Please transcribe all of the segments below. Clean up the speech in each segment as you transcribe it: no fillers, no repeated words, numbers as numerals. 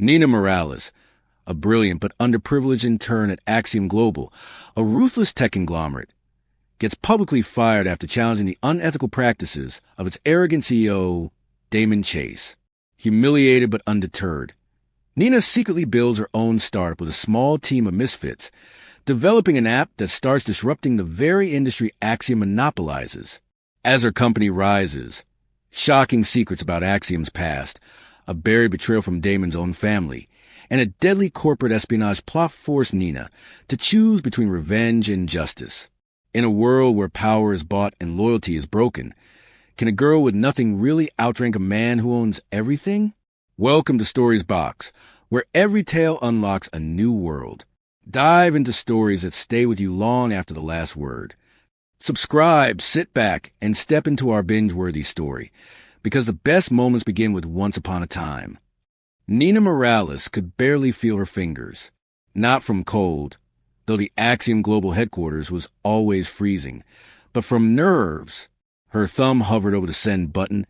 Nina Morales, a brilliant but underprivileged intern at Axiom Global, a ruthless tech conglomerate, gets publicly fired after challenging the unethical practices of its arrogant CEO, Damon Chase. Humiliated but undeterred, Nina secretly builds her own startup with a small team of misfits, developing an app that starts disrupting the very industry Axiom monopolizes. As her company rises, shocking secrets about Axiom's past, a buried betrayal from Damon's own family, and a deadly corporate espionage plot force Nina to choose between revenge and justice. In a world where power is bought and loyalty is broken, can a girl with nothing really outrank a man who owns everything? Welcome to Stories Box, where every tale unlocks a new world. Dive into stories that stay with you long after the last word. Subscribe, sit back, and step into our binge-worthy story, because the best moments begin with once upon a time. Nina Morales could barely feel her fingers, not from cold, though the Axiom Global headquarters was always freezing, but from nerves. Her thumb hovered over the send button,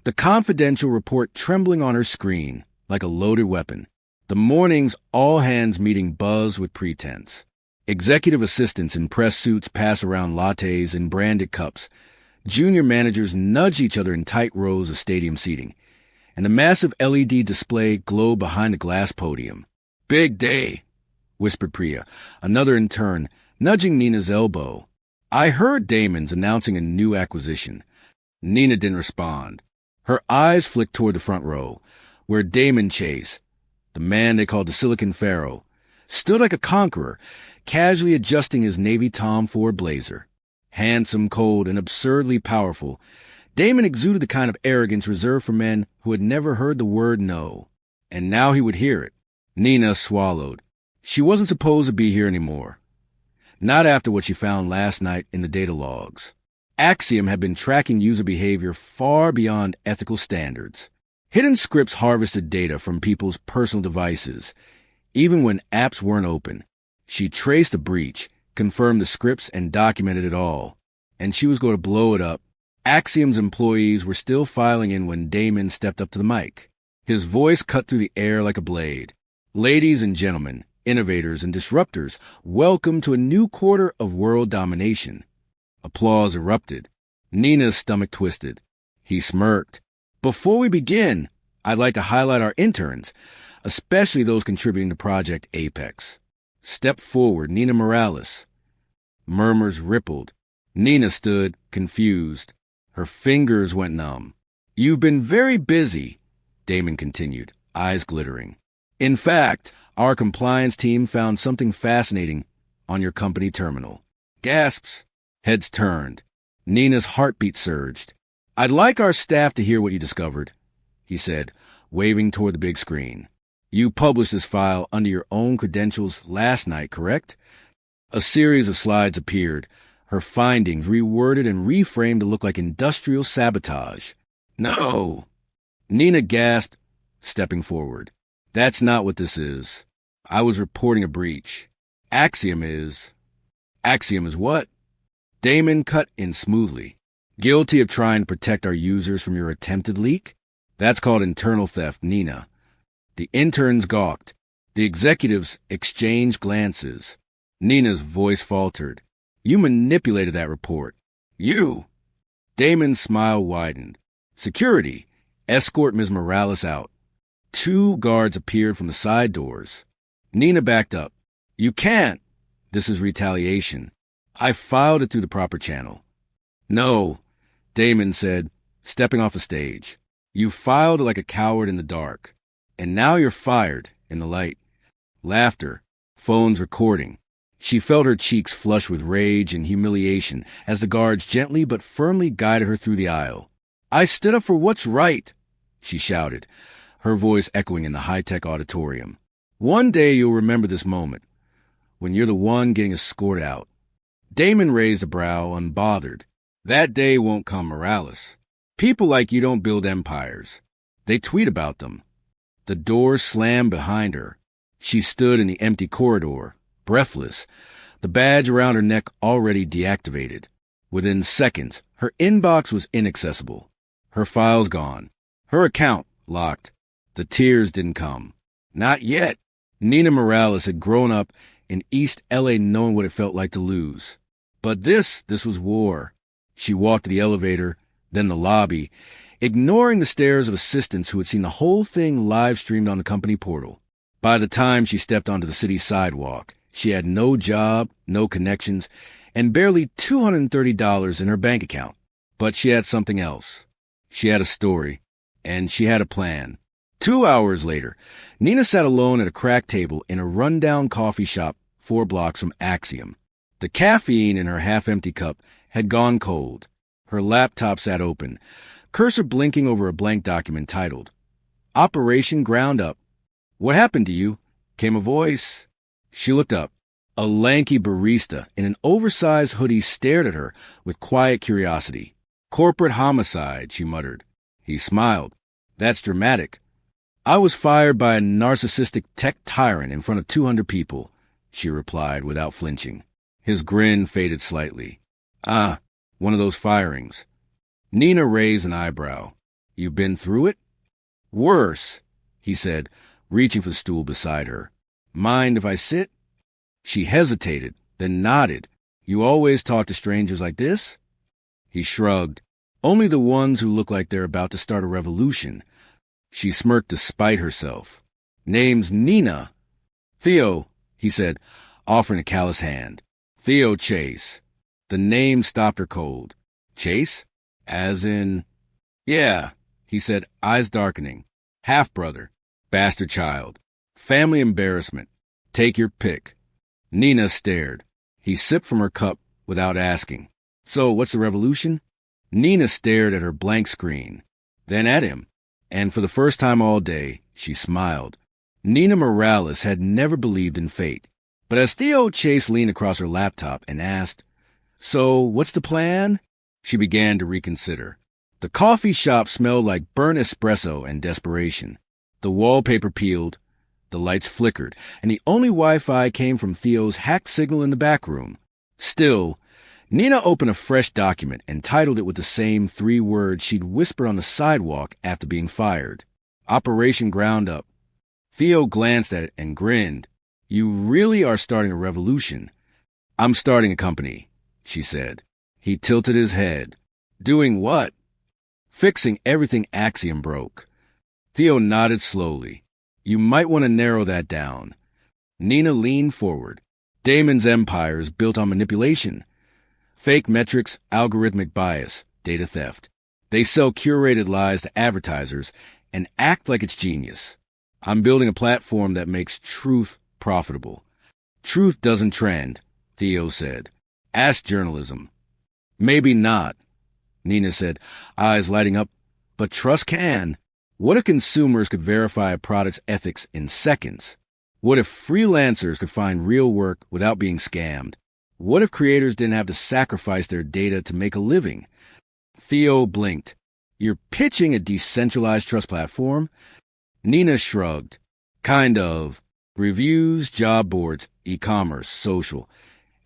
the confidential report trembling on her screen like a loaded weapon. The morning's all-hands meeting buzzed with pretense. Executive assistants in press suits pass around lattes in branded cups. Junior managers nudge each other in tight rows of stadium seating, and the massive LED display glowed behind the glass podium. "Big day," whispered Priya, another intern, nudging Nina's elbow. "I heard Damon's announcing a new acquisition." Nina didn't respond. Her eyes flicked toward the front row, where Damon Chase, the man they called the Silicon Pharaoh, stood like a conqueror, casually adjusting his navy Tom Ford blazer. Handsome, cold, and absurdly powerful, Damon exuded the kind of arrogance reserved for men who had never heard the word no. And now he would hear it. Nina swallowed. She wasn't supposed to be here anymore. Not after what she found last night in the data logs. Axiom had been tracking user behavior far beyond ethical standards. Hidden scripts harvested data from people's personal devices, even when apps weren't open. She traced the breach, confirmed the scripts, and documented it all. And she was going to blow it up. Axiom's employees were still filing in when Damon stepped up to the mic. His voice cut through the air like a blade. "Ladies and gentlemen, innovators and disruptors, welcome to a new quarter of world domination." Applause erupted. Nina's stomach twisted. He smirked. "Before we begin, I'd like to highlight our interns, especially those contributing to Project Apex." Step forward, Nina Morales. Murmurs rippled. Nina stood, confused. Her fingers went numb. "You've been very busy," Damon continued, eyes glittering. "In fact, our compliance team found something fascinating on your company terminal." Gasps. Heads turned. Nina's heartbeat surged. "I'd like our staff to hear what you discovered," he said, waving toward the big screen. "You published this file under your own credentials last night, correct?" A series of slides appeared, her findings reworded and reframed to look like industrial sabotage. "No!" Nina gasped, stepping forward. "That's not what this is. I was reporting a breach. Axiom is..." "Axiom is what?" Damon cut in smoothly. "Guilty of trying to protect our users from your attempted leak? That's called internal theft, Nina." The interns gawked. The executives exchanged glances. Nina's voice faltered. "You manipulated that report." "You?" Damon's smile widened. "Security, escort Ms. Morales out." 2 guards appeared from the side doors. Nina backed up. "You can't. This is retaliation. I filed it through the proper channel." "No," Damon said, stepping off the stage. "You filed like a coward in the dark. And now you're fired in the light." Laughter. Phones recording. She felt her cheeks flush with rage and humiliation as the guards gently but firmly guided her through the aisle. "I stood up for what's right," she shouted, her voice echoing in the high-tech auditorium. "One day you'll remember this moment, when you're the one getting escorted out." Damon raised a brow, unbothered. "That day won't come, Morales. People like you don't build empires. They tweet about them." The door slammed behind her. She stood in the empty corridor, breathless, the badge around her neck already deactivated. Within seconds, her inbox was inaccessible. Her files gone. Her account locked. The tears didn't come. Not yet. Nina Morales had grown up in East L.A. knowing what it felt like to lose. But this was war. She walked to the elevator, then the lobby, ignoring the stares of assistants who had seen the whole thing live-streamed on the company portal. By the time she stepped onto the city sidewalk, she had no job, no connections, and barely $230 in her bank account. But she had something else. She had a story, and she had a plan. 2 hours later, Nina sat alone at a crack table in a rundown coffee shop 4 blocks from Axiom. The caffeine in her half-empty cup had gone cold. Her laptop sat open, cursor blinking over a blank document titled, Operation Ground Up. "What happened to you?" came a voice. She looked up. A lanky barista in an oversized hoodie stared at her with quiet curiosity. "Corporate homicide," she muttered. He smiled. "That's dramatic." "I was fired by a narcissistic tech tyrant in front of 200 people, she replied without flinching. His grin faded slightly. "Ah, one of those firings." Nina raised an eyebrow. "You've been through it?" "Worse," he said, reaching for the stool beside her. "Mind if I sit?" She hesitated, then nodded. "You always talk to strangers like this?" He shrugged. "Only the ones who look like they're about to start a revolution." She smirked despite herself. "Name's Nina." "Theo," he said, offering a callous hand. "Theo Chase." The name stopped her cold. "Chase? As in—" "Yeah," he said, eyes darkening. "Half-brother. Bastard child. Family embarrassment. Take your pick." Nina stared. He sipped from her cup without asking. "So, what's the revolution?" Nina stared at her blank screen, then at him, and for the first time all day, she smiled. Nina Morales had never believed in fate. But as Theo Chase leaned across her laptop and asked, "So, what's the plan?" she began to reconsider. The coffee shop smelled like burnt espresso and desperation. The wallpaper peeled, the lights flickered, and the only Wi-Fi came from Theo's hacked signal in the back room. Still, Nina opened a fresh document and titled it with the same 3 words she'd whispered on the sidewalk after being fired. Operation Ground Up. Theo glanced at it and grinned. "You really are starting a revolution." "I'm starting a company," she said. He tilted his head. "Doing what?" "Fixing everything Axiom broke." Theo nodded slowly. "You might want to narrow that down." Nina leaned forward. "Damon's empire is built on manipulation. Fake metrics, algorithmic bias, data theft. They sell curated lies to advertisers and act like it's genius. I'm building a platform that makes truth profitable." "Truth doesn't trend," Theo said. "Ask journalism." "Maybe not," Nina said, eyes lighting up. "But trust can. What if consumers could verify a product's ethics in seconds? What if freelancers could find real work without being scammed? What if creators didn't have to sacrifice their data to make a living?" Theo blinked. "You're pitching a decentralized trust platform?" Nina shrugged. "Kind of. Reviews, job boards, e-commerce, social.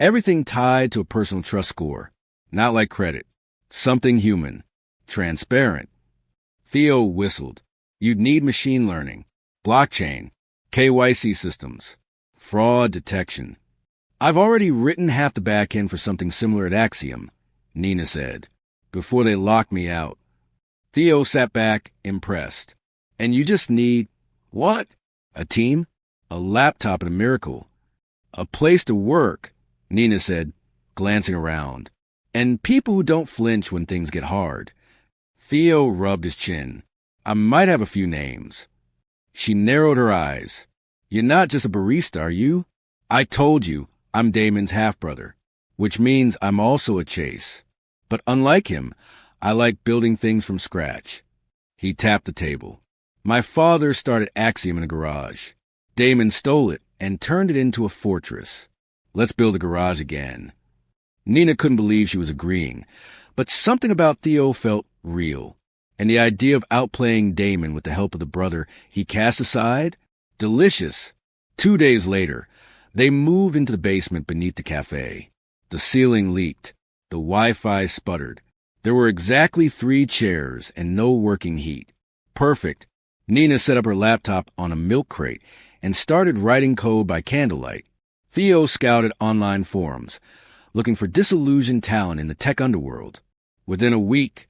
Everything tied to a personal trust score. Not like credit. Something human. Transparent." Theo whistled. "You'd need machine learning, blockchain, KYC systems, fraud detection." "I've already written half the back end for something similar at Axiom," Nina said, "before they locked me out." Theo sat back, impressed. "And you just need—" "What?" "A team, a laptop and a miracle. A place to work," Nina said, glancing around. "And people who don't flinch when things get hard." Theo rubbed his chin. "I might have a few names." She narrowed her eyes. "You're not just a barista, are you? I told you, I'm Damon's half-brother, which means I'm also a Chase. But unlike him, I like building things from scratch." He tapped the table. "My father started Axiom in a garage. Damon stole it and turned it into a fortress. Let's build a garage again." Nina couldn't believe she was agreeing, but something about Theo felt real. And the idea of outplaying Damon with the help of the brother he cast aside? Delicious. 2 days later, they moved into the basement beneath the cafe. The ceiling leaked. The Wi-Fi sputtered. There were exactly 3 chairs and no working heat. Perfect. Nina set up her laptop on a milk crate and started writing code by candlelight. Theo scouted online forums, looking for disillusioned talent in the tech underworld. Within a week,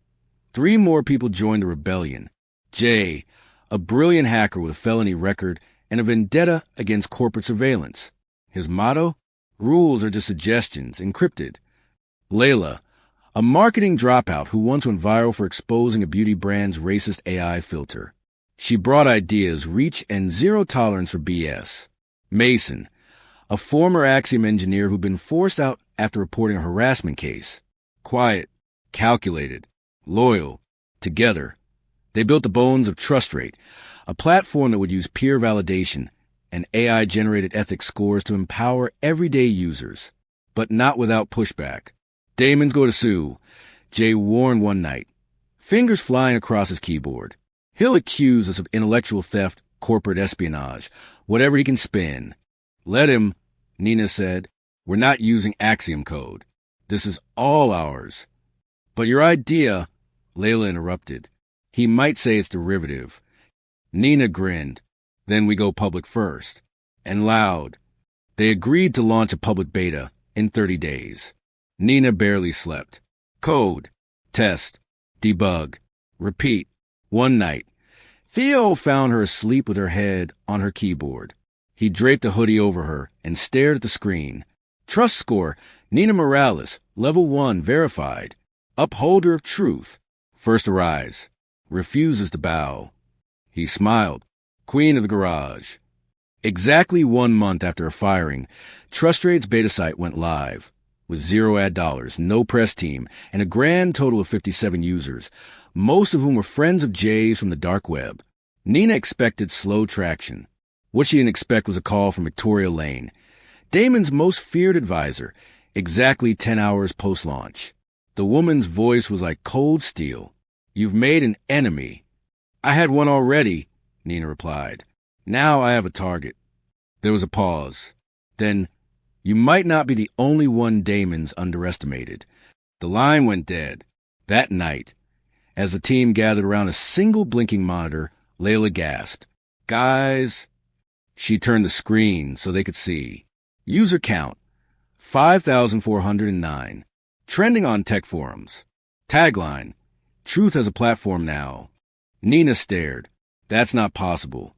3 more people joined the rebellion. Jay, a brilliant hacker with a felony record and a vendetta against corporate surveillance. His motto? Rules are just suggestions, encrypted. Layla, a marketing dropout who once went viral for exposing a beauty brand's racist AI filter. She brought ideas, reach, and zero tolerance for BS. Mason, a former Axiom engineer who'd been forced out after reporting a harassment case. Quiet, calculated, loyal. Together, they built the bones of TrustRate, a platform that would use peer validation and AI-generated ethics scores to empower everyday users, but not without pushback. Damon's go to sue, Jay warned one night, fingers flying across his keyboard. He'll accuse us of intellectual theft, corporate espionage, whatever he can spin. Let him, Nina said. We're not using Axiom code. This is all ours. But your idea, Layla interrupted. He might say it's derivative. Nina grinned. Then we go public first. And loud. They agreed to launch a public beta in 30 days. Nina barely slept. Code. Test. Debug. Repeat. One night, Theo found her asleep with her head on her keyboard. He draped a hoodie over her and stared at the screen. Trust score, Nina Morales, level 1, verified. Upholder of truth. First arise. Refuses to bow. He smiled. Queen of the garage. Exactly 1 month after her firing, TrustRate's beta site went live. With 0 ad dollars, no press team, and a grand total of 57 users, most of whom were friends of Jay's from the dark web. Nina expected slow traction. What she didn't expect was a call from Victoria Lane, Damon's most feared advisor, exactly 10 hours post-launch. The woman's voice was like cold steel. You've made an enemy. I had one already, Nina replied. Now I have a target. There was a pause. Then, you might not be the only one Damon's underestimated. The line went dead. That night, as the team gathered around a single blinking monitor, Layla gasped. Guys, she turned the screen so they could see. User count, 5,409. Trending on tech forums. Tagline, truth has a platform now. Nina stared. That's not possible.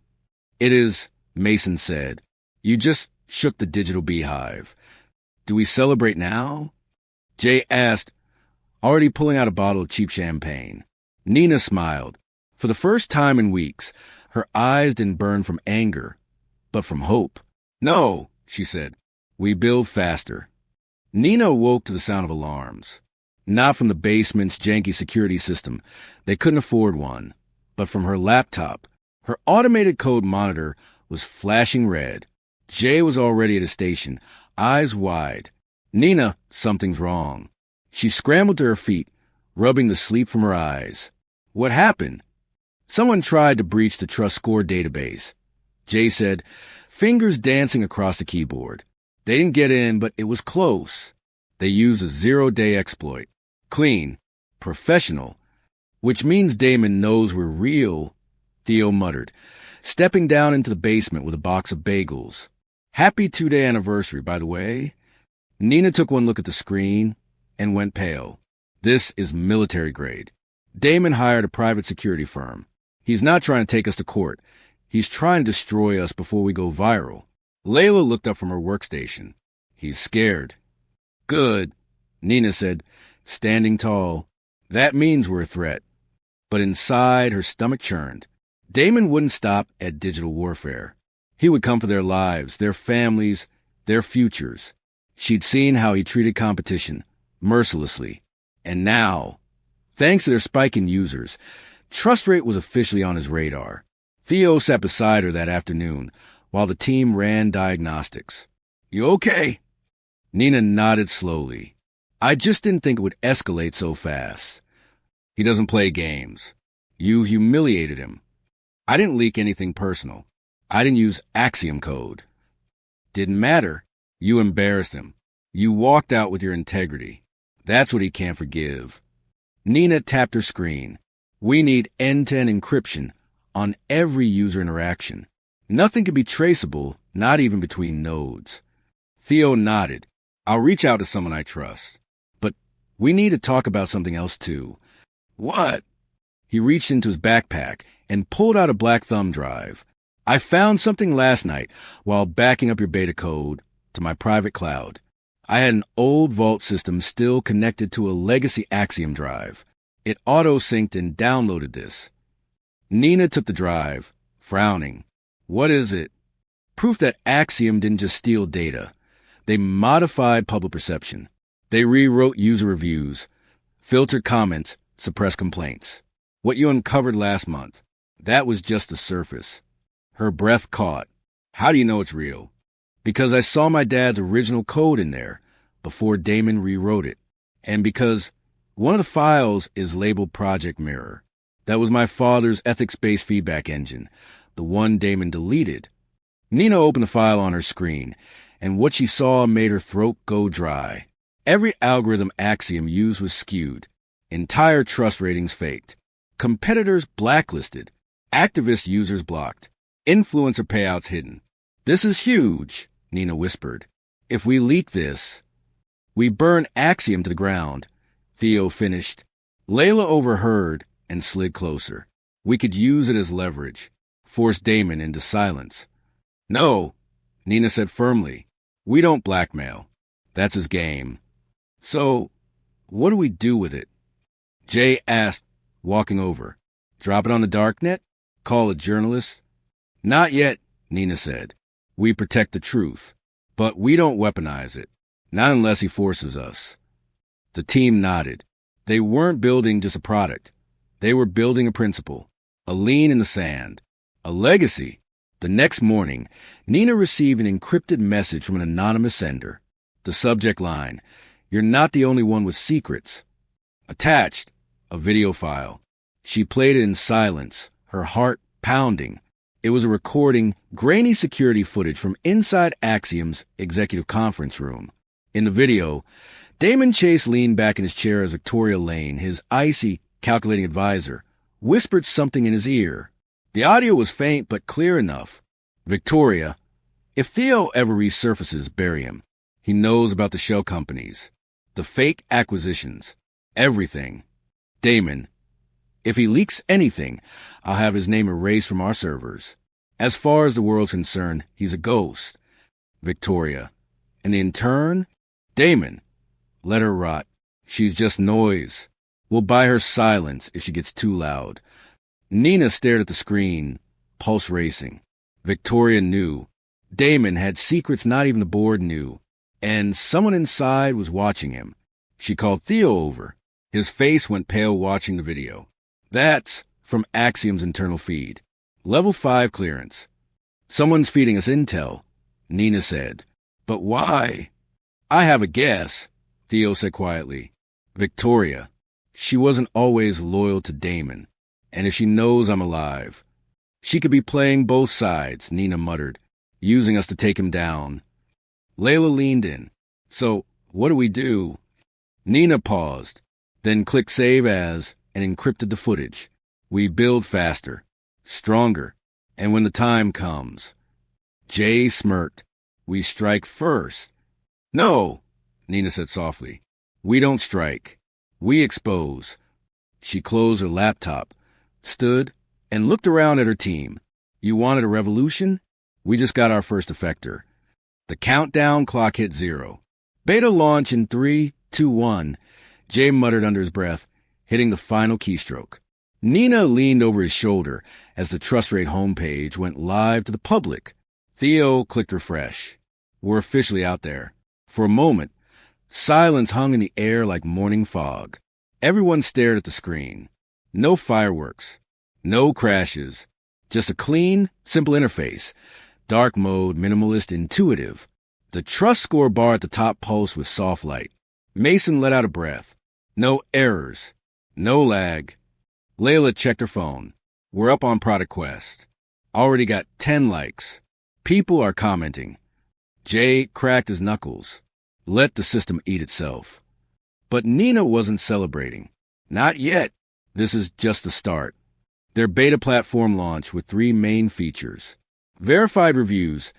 It is, Mason said. You just shook the digital beehive. Do we celebrate now? Jay asked, already pulling out a bottle of cheap champagne. Nina smiled. For the first time in weeks, her eyes didn't burn from anger, but from hope. No, she said. We build faster. Nina awoke to the sound of alarms. Not from the basement's janky security system. They couldn't afford one. But from her laptop. Her automated code monitor was flashing red. Jay was already at a station, eyes wide. Nina, something's wrong. She scrambled to her feet, rubbing the sleep from her eyes. What happened? Someone tried to breach the Trust Score database. Jay said, fingers dancing across the keyboard. They didn't get in, but it was close. They used a 0-day exploit. Clean. Professional. Which means Damon knows we're real, Theo muttered, stepping down into the basement with a box of bagels. Happy 2-day anniversary, by the way. Nina took one look at the screen and went pale. This is military grade. Damon hired a private security firm. He's not trying to take us to court. He's trying to destroy us before we go viral. Layla looked up from her workstation. He's scared. Good, Nina said, standing tall. That means we're a threat. But inside, her stomach churned. Damon wouldn't stop at digital warfare. He would come for their lives, their families, their futures. She'd seen how he treated competition, mercilessly. And now, thanks to their spike in users, TrustRate was officially on his radar. Theo sat beside her that afternoon, while the team ran diagnostics. You okay? Nina nodded slowly. I just didn't think it would escalate so fast. He doesn't play games. You humiliated him. I didn't leak anything personal. I didn't use Axiom code. Didn't matter. You embarrassed him. You walked out with your integrity. That's what he can't forgive. Nina tapped her screen. We need end-to-end encryption on every user interaction. Nothing could be traceable, not even between nodes. Theo nodded. I'll reach out to someone I trust. But we need to talk about something else too. What? He reached into his backpack and pulled out a black thumb drive. I found something last night while backing up your beta code to my private cloud. I had an old vault system still connected to a legacy Axiom drive. It auto-synced and downloaded this. Nina took the drive, frowning. What is it? Proof that Axiom didn't just steal data. They modified public perception. They rewrote user reviews, filtered comments, suppressed complaints. What you uncovered last month, that was just the surface. Her breath caught. How do you know it's real? Because I saw my dad's original code in there before Damon rewrote it. And because one of the files is labeled Project Mirror. That was my father's ethics-based feedback engine, the one Damon deleted. Nina opened the file on her screen, and what she saw made her throat go dry. Every algorithm Axiom used was skewed. Entire trust ratings faked. Competitors blacklisted. Activist users blocked. Influencer payouts hidden. This is huge, Nina whispered. If we leak this, we burn Axiom to the ground. Theo finished. Layla overheard and slid closer. We could use it as leverage. Force Damon into silence. No, Nina said firmly. We don't blackmail. That's his game. So, what do we do with it? Jay asked, walking over. Drop it on the darknet? Call a journalist? Not yet, Nina said. We protect the truth. But we don't weaponize it. Not unless he forces us. The team nodded. They weren't building just a product. They were building a principle. A lean in the sand. A legacy. The next morning, Nina received an encrypted message from an anonymous sender. The subject line, "You're not the only one with secrets." Attached, a video file. She played it in silence, her heart pounding. It was a recording, grainy security footage from inside Axiom's executive conference room. In the video, Damon Chase leaned back in his chair as Victoria Lane, his icy, calculating advisor, whispered something in his ear. The audio was faint but clear enough. Victoria, if Theo ever resurfaces, bury him. He knows about the shell companies, the fake acquisitions, everything. Damon, if he leaks anything, I'll have his name erased from our servers. As far as the world's concerned, he's a ghost. Victoria, and the intern? Damon, let her rot. She's just noise. We'll buy her silence if she gets too loud. Nina stared at the screen, pulse racing. Victoria knew. Damon had secrets not even the board knew, and someone inside was watching him. She called Theo over. His face went pale watching the video. That's from Axiom's internal feed. Level 5 clearance. Someone's feeding us intel, Nina said. But why? I have a guess, Theo said quietly. Victoria. She wasn't always loyal to Damon. And if she knows I'm alive, she could be playing both sides, Nina muttered, using us to take him down. Layla leaned in. So, what do we do? Nina paused, then clicked Save As and encrypted the footage. We build faster, stronger, and when the time comes. Jay smirked. We strike first. No, Nina said softly. We don't strike. We expose. She closed her laptop, stood, and looked around at her team. You wanted a revolution? We just got our first effector. The countdown clock hit 0. Beta launch in 3, 2, 1. Jay muttered under his breath, hitting the final keystroke. Nina leaned over his shoulder as the Trust Rate homepage went live to the public. Theo clicked refresh. We're officially out there. For a moment, silence hung in the air like morning fog. Everyone stared at the screen. No fireworks. No crashes. Just a clean, simple interface. Dark mode, minimalist, intuitive. The trust score bar at the top pulsed with soft light. Mason let out a breath. No errors. No lag. Layla checked her phone. We're up on Product Quest. Already got 10 likes. People are commenting. Jay cracked his knuckles. Let the system eat itself. But Nina wasn't celebrating. Not yet. This is just the start. Their beta platform launched with 3 main features. Verified reviews,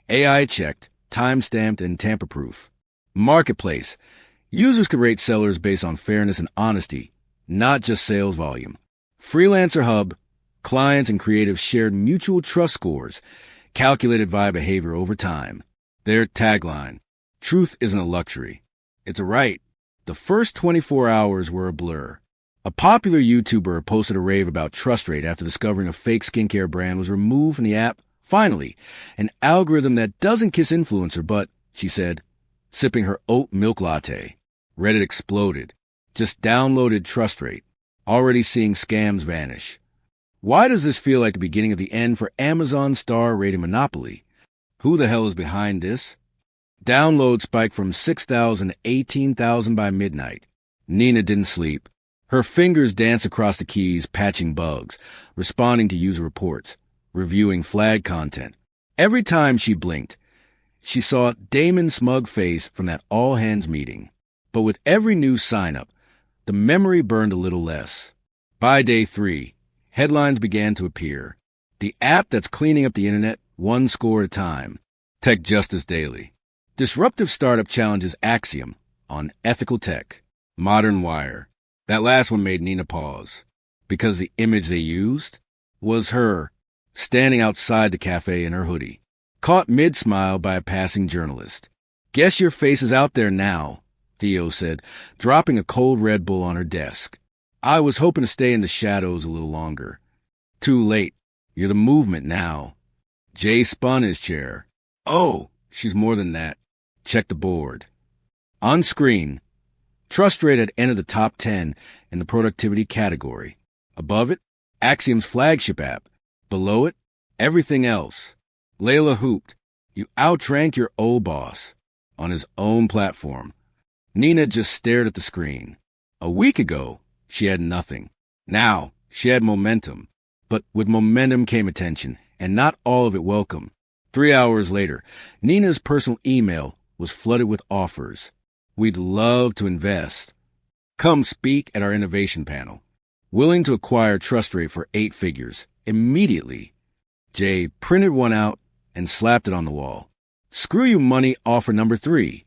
AI-checked, time-stamped, and tamper-proof. Marketplace. Users could rate sellers based on fairness and honesty, not just sales volume. Freelancer Hub. Clients and creatives shared mutual trust scores, calculated via behavior over time. Their tagline: truth isn't a luxury. It's a right. The first 24 hours were a blur. A popular YouTuber posted a rave about trust rate after discovering a fake skincare brand was removed from the app. Finally, an algorithm that doesn't kiss influencer, but, she said, sipping her oat milk latte. Reddit exploded. Just downloaded trust rate. Already seeing scams vanish. Why does this feel like the beginning of the end for Amazon's star rating monopoly? Who the hell is behind this? Download spiked from 6,000 to 18,000 by midnight. Nina didn't sleep. Her fingers danced across the keys, patching bugs, responding to user reports, reviewing flag content. Every time she blinked, she saw Damon's smug face from that all-hands meeting. But with every new sign-up, the memory burned a little less. By day 3, headlines began to appear. The app that's cleaning up the internet, one score at a time. Tech Justice Daily. Disruptive startup challenges Axiom on ethical tech. Modern Wire. That last one made Nina pause, because the image they used was her, standing outside the cafe in her hoodie, caught mid-smile by a passing journalist. Guess your face is out there now, Theo said, dropping a cold Red Bull on her desk. I was hoping to stay in the shadows a little longer. Too late. You're the movement now. Jay spun his chair. Oh, she's more than that. Check the board. On screen, trust rate had entered the top 10 in the productivity category. Above it, Axiom's flagship app. Below it, everything else. Layla hooped. You outranked your old boss on his own platform. Nina just stared at the screen. A week ago, she had nothing. Now, she had momentum. But with momentum came attention, and not all of it welcome. 3 hours later, Nina's personal email was flooded with offers. We'd love to invest. Come speak at our innovation panel. Willing to acquire trust rate for 8 figures. Immediately. Jay printed one out and slapped it on the wall. Screw you money offer number 3.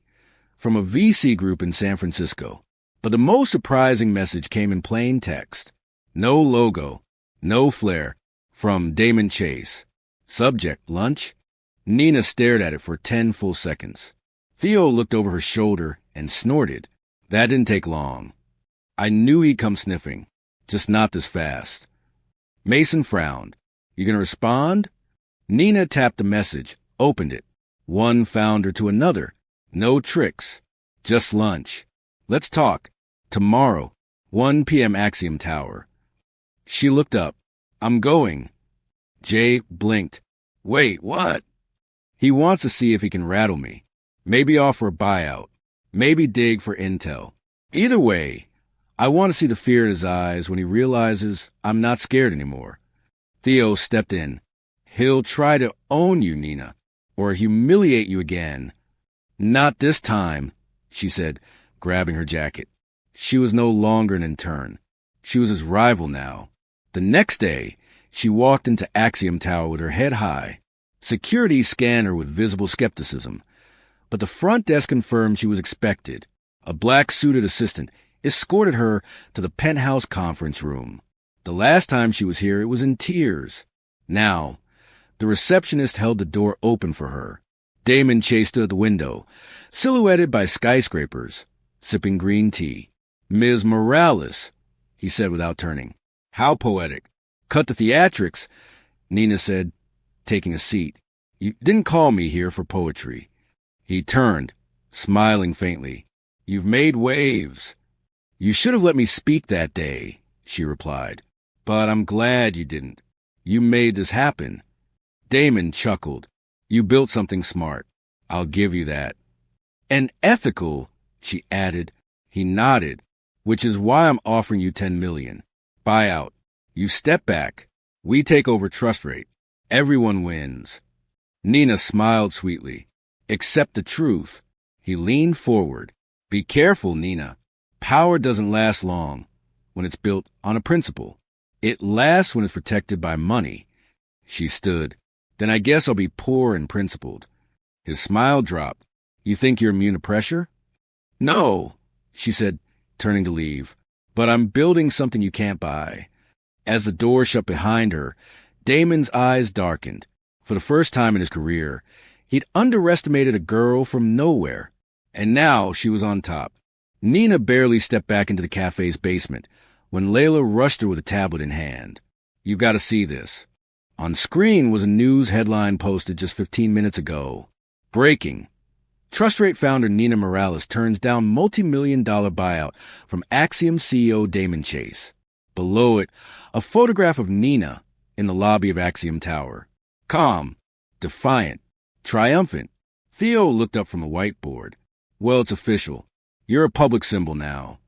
From a VC group in San Francisco. But the most surprising message came in plain text. No logo. No flair. From Damon Chase. Subject, lunch? Nina stared at it for 10 full seconds. Theo looked over her shoulder and snorted. That didn't take long. I knew he'd come sniffing. Just not this fast. Mason frowned. You gonna respond? Nina tapped the message, opened it. One founder to another. No tricks. Just lunch. Let's talk. Tomorrow, 1 p.m. Axiom Tower. She looked up. I'm going. Jay blinked. Wait, what? He wants to see if he can rattle me. Maybe offer a buyout. Maybe dig for intel. Either way, I want to see the fear in his eyes when he realizes I'm not scared anymore. Theo stepped in. He'll try to own you, Nina, or humiliate you again. Not this time, she said, grabbing her jacket. She was no longer an intern. She was his rival now. The next day, she walked into Axiom Tower with her head high. Security scanned her with visible skepticism. But the front desk confirmed she was expected. A black-suited assistant escorted her to the penthouse conference room. The last time she was here, it was in tears. Now, the receptionist held the door open for her. Damon Chase stood at the window, silhouetted by skyscrapers, sipping green tea. Ms. Morales, he said without turning. How poetic. Cut the theatrics, Nina said, taking a seat. You didn't call me here for poetry. He turned, smiling faintly. You've made waves. You should have let me speak that day, she replied. But I'm glad you didn't. You made this happen. Damon chuckled. You built something smart. I'll give you that. And ethical, she added. He nodded. Which is why I'm offering you $10 million. Buyout. You step back. We take over trust rate. Everyone wins. Nina smiled sweetly. Accept the truth. He leaned forward. Be careful, Nina. Power doesn't last long when it's built on a principle. It lasts when it's protected by money. She stood. Then I guess I'll be poor and principled. His smile dropped. You think you're immune to pressure? No, she said, turning to leave. But I'm building something you can't buy. As the door shut behind her, Damon's eyes darkened. For the first time in his career, he'd underestimated a girl from nowhere. And now she was on top. Nina barely stepped back into the cafe's basement when Layla rushed her with a tablet in hand. You've got to see this. On screen was a news headline posted just 15 minutes ago. Breaking. Trust Rate founder Nina Morales turns down multi-million-dollar buyout from Axiom CEO Damon Chase. Below it, a photograph of Nina in the lobby of Axiom Tower. Calm, defiant, triumphant. Theo looked up from the whiteboard. Well, it's official. You're a public symbol now.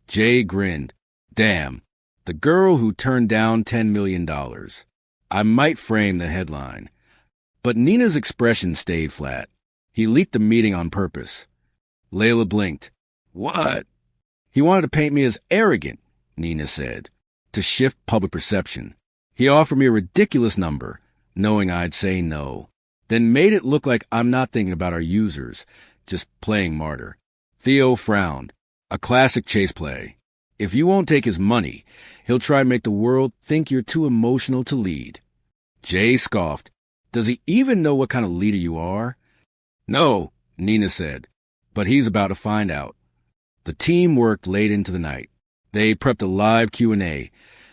Jay grinned. Damn, the girl who turned down $10 million. I might frame the headline. But Nina's expression stayed flat. He leaked the meeting on purpose. Layla blinked. What? He wanted to paint me as arrogant, Nina said, to shift public perception. He offered me a ridiculous number, knowing I'd say no, then made it look like I'm not thinking about our users, just playing martyr. Theo frowned. A classic Chase play. If you won't take his money, he'll try to make the world think you're too emotional to lead. Jay scoffed. Does he even know what kind of leader you are? No, Nina said, but he's about to find out. The team worked late into the night. They prepped a live Q&A,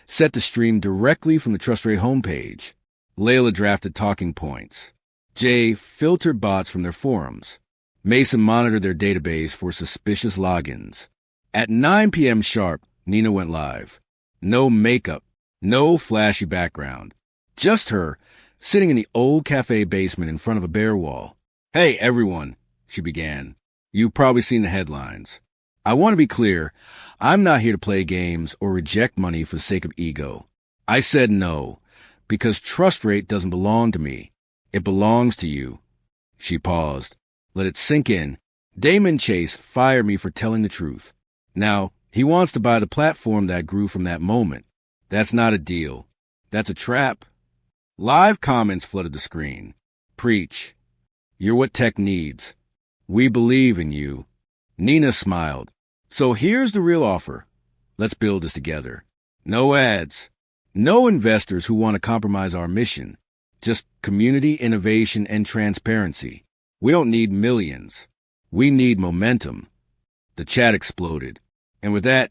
set to stream directly from the Trust Rate homepage. Layla drafted talking points. Jay filtered bots from their forums. Mason monitored their database for suspicious logins. At 9 p.m. sharp, Nina went live. No makeup, no flashy background. Just her, sitting in the old cafe basement in front of a bare wall. Hey, everyone, she began. You've probably seen the headlines. I want to be clear. I'm not here to play games or reject money for the sake of ego. I said no, because Trust Rate doesn't belong to me. It belongs to you. She paused. Let it sink in. Damon Chase fired me for telling the truth. Now, he wants to buy the platform that grew from that moment. That's not a deal. That's a trap. Live comments flooded the screen. Preach. You're what tech needs. We believe in you. Nina smiled. So here's the real offer. Let's build this together. No ads. No investors who want to compromise our mission. Just community, innovation, and transparency. We don't need millions. We need momentum. The chat exploded. And with that,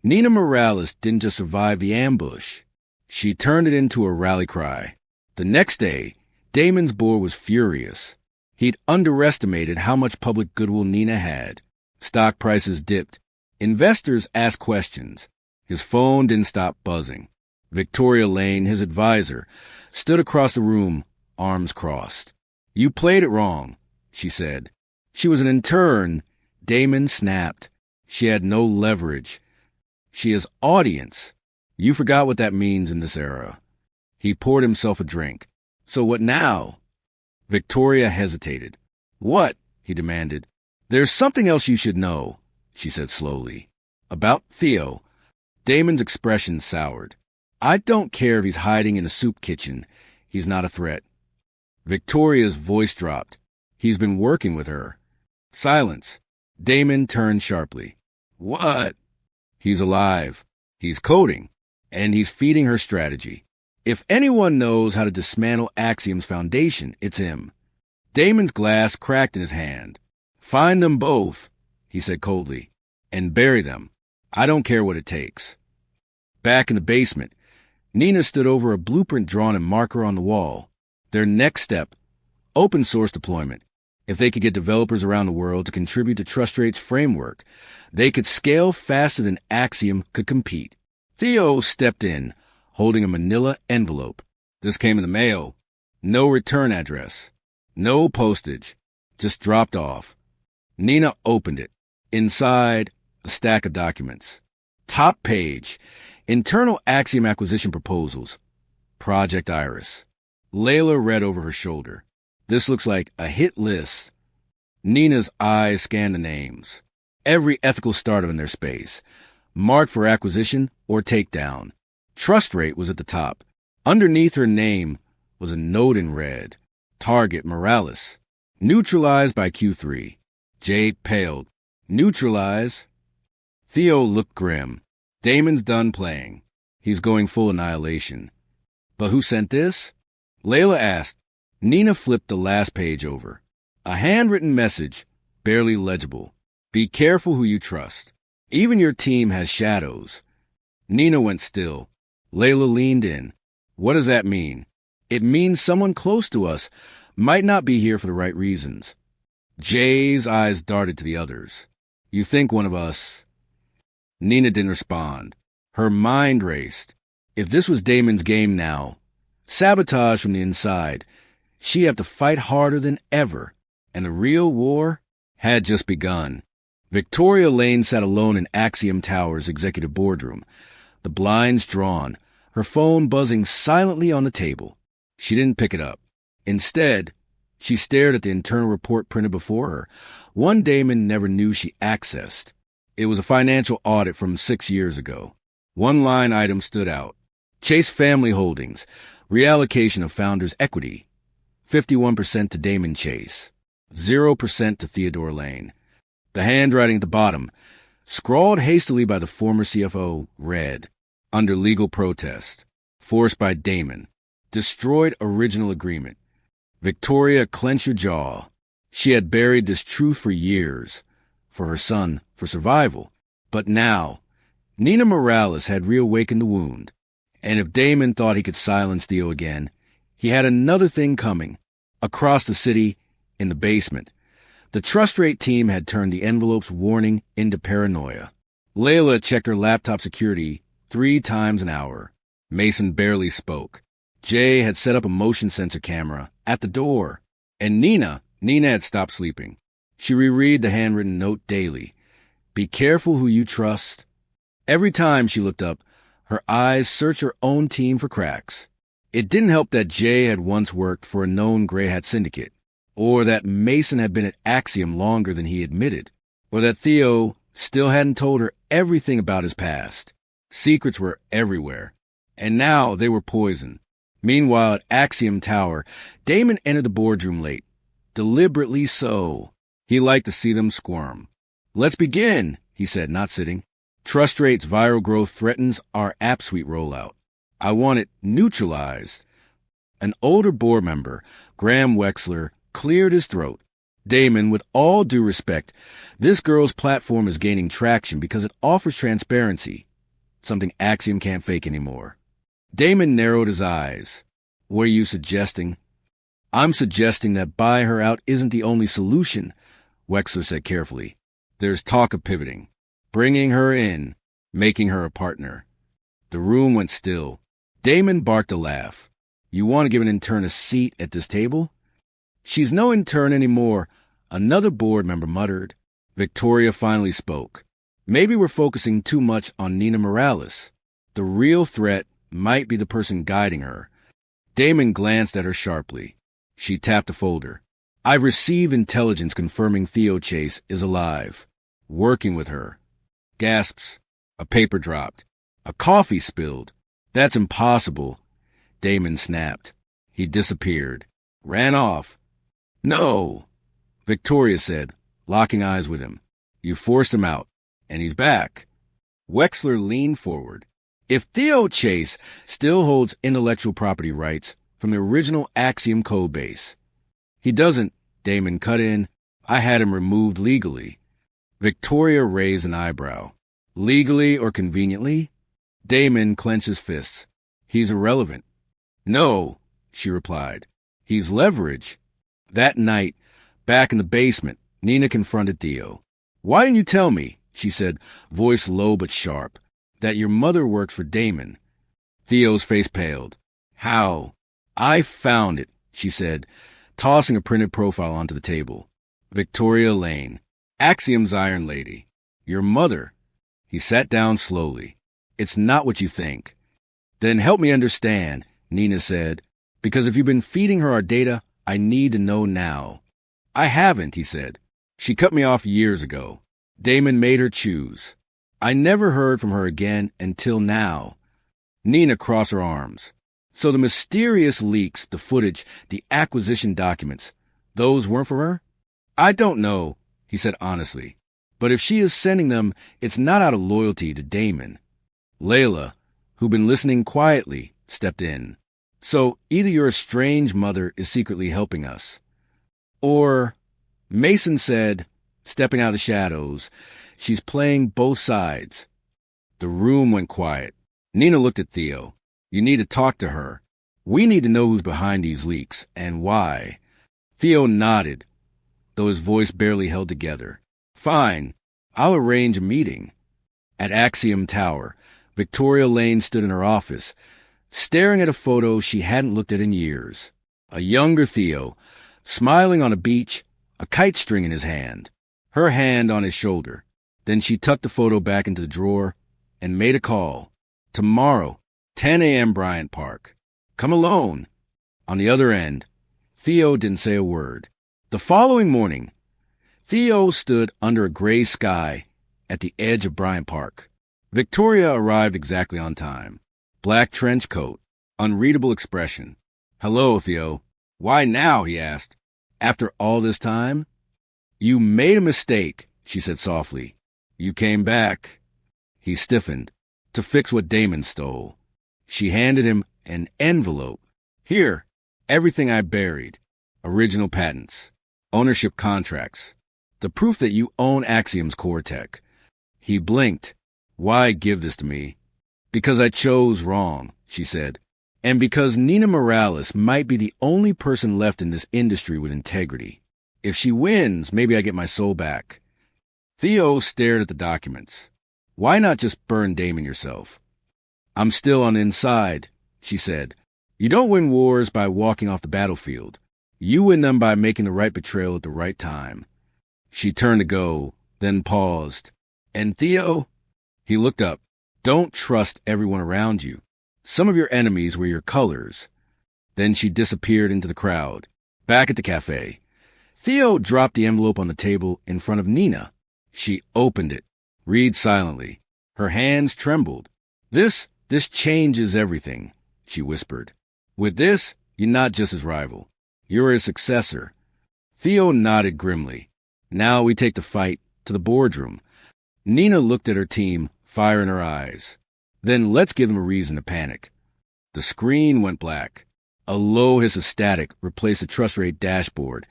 Nina Morales didn't just survive the ambush. She turned it into a rally cry. The next day, Damon's board was furious. He'd underestimated how much public goodwill Nina had. Stock prices dipped. Investors asked questions. His phone didn't stop buzzing. Victoria Lane, his advisor, stood across the room, arms crossed. You played it wrong, she said. She was an intern. Damon snapped. She had no leverage. She has audience. You forgot what that means in this era. He poured himself a drink. So what now? Victoria hesitated. What? He demanded. There's something else you should know, she said slowly. About Theo. Damon's expression soured. I don't care if he's hiding in a soup kitchen. He's not a threat. Victoria's voice dropped. He's been working with her. Silence. Damon turned sharply. What? He's alive. He's coding. And he's feeding her strategy. If anyone knows how to dismantle Axiom's foundation, it's him. Damon's glass cracked in his hand. Find them both, he said coldly, and bury them. I don't care what it takes. Back in the basement, Nina stood over a blueprint drawn in marker on the wall. Their next step, open source deployment. If they could get developers around the world to contribute to Trust Rate's framework, they could scale faster than Axiom could compete. Theo stepped in, holding a manila envelope. This came in the mail. No return address. No postage. Just dropped off. Nina opened it. Inside, a stack of documents. Top page. Internal Axiom acquisition proposals. Project Iris. Layla read over her shoulder. This looks like a hit list. Nina's eyes scanned the names. Every ethical startup in their space. Marked for acquisition or takedown. Trust rate was at the top. Underneath her name was a note in red. Target Morales. Neutralized by Q3. Jay paled. Neutralize? Theo looked grim. Damon's done playing. He's going full annihilation. But who sent this? Layla asked. Nina flipped the last page over. A handwritten message, barely legible. Be careful who you trust. Even your team has shadows. Nina went still. Layla leaned in. What does that mean? It means someone close to us might not be here for the right reasons. Jay's eyes darted to the others. You think one of us... Nina didn't respond. Her mind raced. If this was Damon's game now, sabotage from the inside, she'd have to fight harder than ever, and the real war had just begun. Victoria Lane sat alone in Axiom Tower's executive boardroom, the blinds drawn, her phone buzzing silently on the table. She didn't pick it up. Instead, she stared at the internal report printed before her, one Damon never knew she accessed. It was a financial audit from 6 years ago. One line item stood out. Chase Family Holdings, reallocation of founders' equity. 51% to Damon Chase, 0% to Theodore Lane. The handwriting at the bottom, scrawled hastily by the former CFO, read, under legal protest, forced by Damon, destroyed original agreement. Victoria clenched her jaw. She had buried this truth for years, for her son, for survival. But now, Nina Morales had reawakened the wound. And if Damon thought he could silence Theo again, he had another thing coming. Across the city, in the basement, the trust rate team had turned the envelope's warning into paranoia. Layla checked her laptop security 3 times an hour. Mason barely spoke. Jay had set up a motion sensor camera at the door. And Nina had stopped sleeping. She reread the handwritten note daily. Be careful who you trust. Every time she looked up, her eyes searched her own team for cracks. It didn't help that Jay had once worked for a known Grey Hat syndicate, or that Mason had been at Axiom longer than he admitted, or that Theo still hadn't told her everything about his past. Secrets were everywhere, and now they were poison. Meanwhile, at Axiom Tower, Damon entered the boardroom late. Deliberately so. He liked to see them squirm. Let's begin, he said, not sitting. Trust rate's viral growth threatens our app suite rollout. I want it neutralized. An older board member, Graham Wexler, cleared his throat. Damon, with all due respect, this girl's platform is gaining traction because it offers transparency, something Axiom can't fake anymore. Damon narrowed his eyes. What are you suggesting? I'm suggesting that buying her out isn't the only solution, Wexler said carefully. There's talk of pivoting, bringing her in, making her a partner. The room went still. Damon barked a laugh. You want to give an intern a seat at this table? She's no intern anymore, another board member muttered. Victoria finally spoke. Maybe we're focusing too much on Nina Morales. The real threat might be the person guiding her. Damon glanced at her sharply. She tapped a folder. I've received intelligence confirming Theo Chase is alive. Working with her. Gasps. A paper dropped. A coffee spilled. That's impossible. Damon snapped. He disappeared. Ran off. No, Victoria said, locking eyes with him. You forced him out, and he's back. Wexler leaned forward. If Theo Chase still holds intellectual property rights from the original Axiom code base. He doesn't, Damon cut in. I had him removed legally. Victoria raised an eyebrow. Legally or conveniently? Damon clenched his fists. He's irrelevant. No, she replied. He's leverage. That night, back in the basement, Nina confronted Theo. Why didn't you tell me, she said, voice low but sharp, that your mother works for Damon? Theo's face paled. How? I found it, she said, tossing a printed profile onto the table. Victoria Lane, Axiom's Iron Lady. Your mother. He sat down slowly. It's not what you think. Then help me understand, Nina said, because if you've been feeding her our data, I need to know now. I haven't, he said. She cut me off years ago. Damon made her choose. I never heard from her again until now. Nina crossed her arms. So the mysterious leaks, the footage, the acquisition documents, those weren't for her? I don't know, he said honestly. But if she is sending them, it's not out of loyalty to Damon. Layla, who'd been listening quietly, stepped in. So either your estranged mother is secretly helping us, or, Mason said, stepping out of the shadows, she's playing both sides. The room went quiet. Nina looked at Theo. You need to talk to her. We need to know who's behind these leaks, and why. Theo nodded, though his voice barely held together. Fine. I'll arrange a meeting. At Axiom Tower, Victoria Lane stood in her office, staring at a photo she hadn't looked at in years. A younger Theo, smiling on a beach, a kite string in his hand, her hand on his shoulder. Then she tucked the photo back into the drawer and made a call. Tomorrow, 10 a.m. Bryant Park. Come alone. On the other end, Theo didn't say a word. The following morning, Theo stood under a gray sky at the edge of Bryant Park. Victoria arrived exactly on time. Black trench coat, unreadable expression. Hello, Theo. Why now? He asked. After all this time? You made a mistake, she said softly. You came back. He stiffened. To fix what Damon stole. She handed him an envelope. Here, everything I buried. Original patents. Ownership contracts. The proof that you own Axiom's core tech. He blinked. Why give this to me? Because I chose wrong, she said. And because Nina Morales might be the only person left in this industry with integrity. If she wins, maybe I get my soul back. Theo stared at the documents. Why not just burn Damon yourself? I'm still on the inside, she said. You don't win wars by walking off the battlefield. You win them by making the right betrayal at the right time. She turned to go, then paused. And Theo? He looked up. Don't trust everyone around you. Some of your enemies were your colors. Then she disappeared into the crowd. Back at the cafe, Theo dropped the envelope on the table in front of Nina. She opened it. Read silently. Her hands trembled. This changes everything, she whispered. With this, you're not just his rival. You're his successor. Theo nodded grimly. Now we take the fight to the boardroom. Nina looked at her team, fire in her eyes. Then let's give them a reason to panic. The screen went black. A low hiss of static replaced the trust rate dashboard,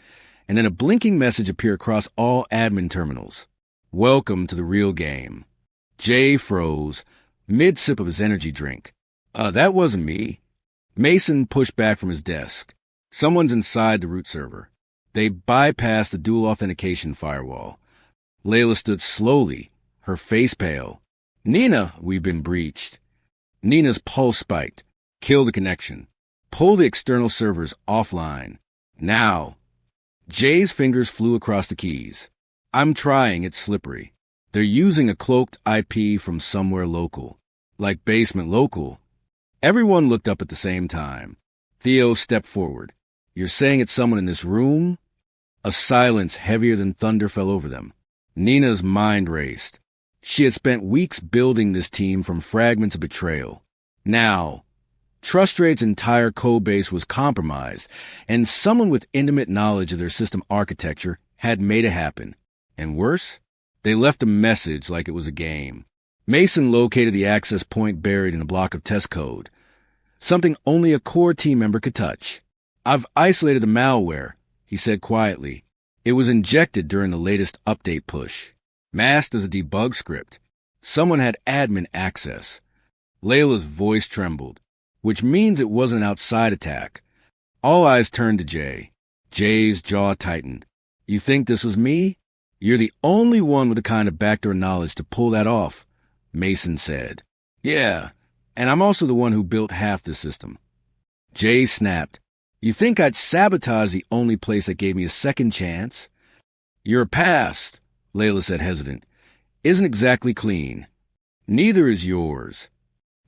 and then a blinking message appeared across all admin terminals. Welcome to the real game. Jay froze, mid-sip of his energy drink. That wasn't me. Mason pushed back from his desk. Someone's inside the root server. They bypassed the dual authentication firewall. Layla stood slowly, her face pale. Nina, we've been breached. Nina's pulse spiked. Kill the connection. Pull the external servers offline. Now. Jay's fingers flew across the keys. I'm trying, it's slippery. They're using a cloaked IP from somewhere local. Like basement local. Everyone looked up at the same time. Theo stepped forward. You're saying it's someone in this room? A silence heavier than thunder fell over them. Nina's mind raced. She had spent weeks building this team from fragments of betrayal. Now, Trust Rate's entire code base was compromised, and someone with intimate knowledge of their system architecture had made it happen. And worse, they left a message like it was a game. Mason located the access point buried in a block of test code, something only a core team member could touch. I've isolated the malware, he said quietly. It was injected during the latest update push. Masked as a debug script. Someone had admin access. Layla's voice trembled, which means it wasn't an outside attack. All eyes turned to Jay. Jay's jaw tightened. You think this was me? You're the only one with the kind of backdoor knowledge to pull that off, Mason said. Yeah, and I'm also the one who built half the system. Jay snapped. You think I'd sabotage the only place that gave me a second chance? Your past, Layla said hesitant, isn't exactly clean. Neither is yours.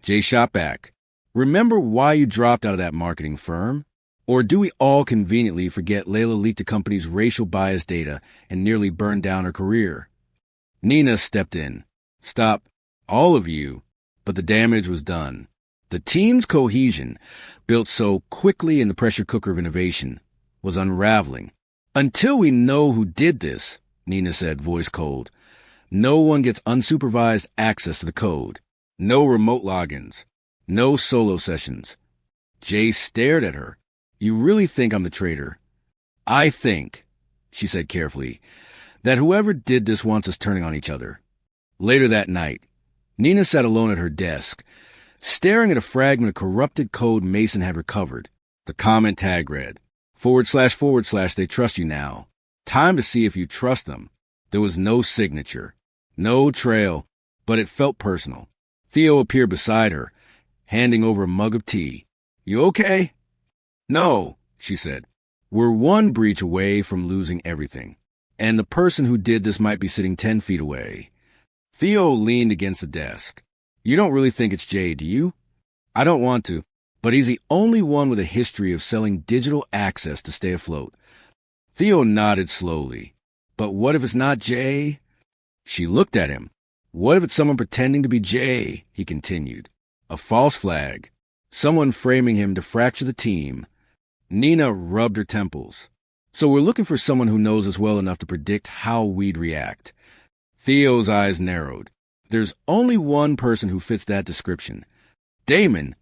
Jay shot back. Remember why you dropped out of that marketing firm? Or do we all conveniently forget Layla leaked the company's racial bias data and nearly burned down her career? Nina stepped in. Stop, all of you. But the damage was done. The team's cohesion, built so quickly in the pressure cooker of innovation, was unraveling. Until we know who did this, Nina said, voice cold, no one gets unsupervised access to the code. No remote logins. No solo sessions. Jay stared at her. You really think I'm the traitor? I think, she said carefully, that whoever did this wants us turning on each other. Later that night, Nina sat alone at her desk, staring at a fragment of corrupted code Mason had recovered. The comment tag read, // they trust you now. Time to see if you trust them. There was no signature, no trail, but it felt personal. Theo appeared beside her, handing over a mug of tea. You okay? No, she said. We're one breach away from losing everything, and the person who did this might be sitting 10 feet away. Theo leaned against the desk. You don't really think it's Jay, do you? I don't want to, but he's the only one with a history of selling digital access to stay afloat. Theo nodded slowly. But what if it's not Jay? She looked at him. What if it's someone pretending to be Jay? He continued. A false flag. Someone framing him to fracture the team. Nina rubbed her temples. So we're looking for someone who knows us well enough to predict how we'd react. Theo's eyes narrowed. There's only one person who fits that description. Damon,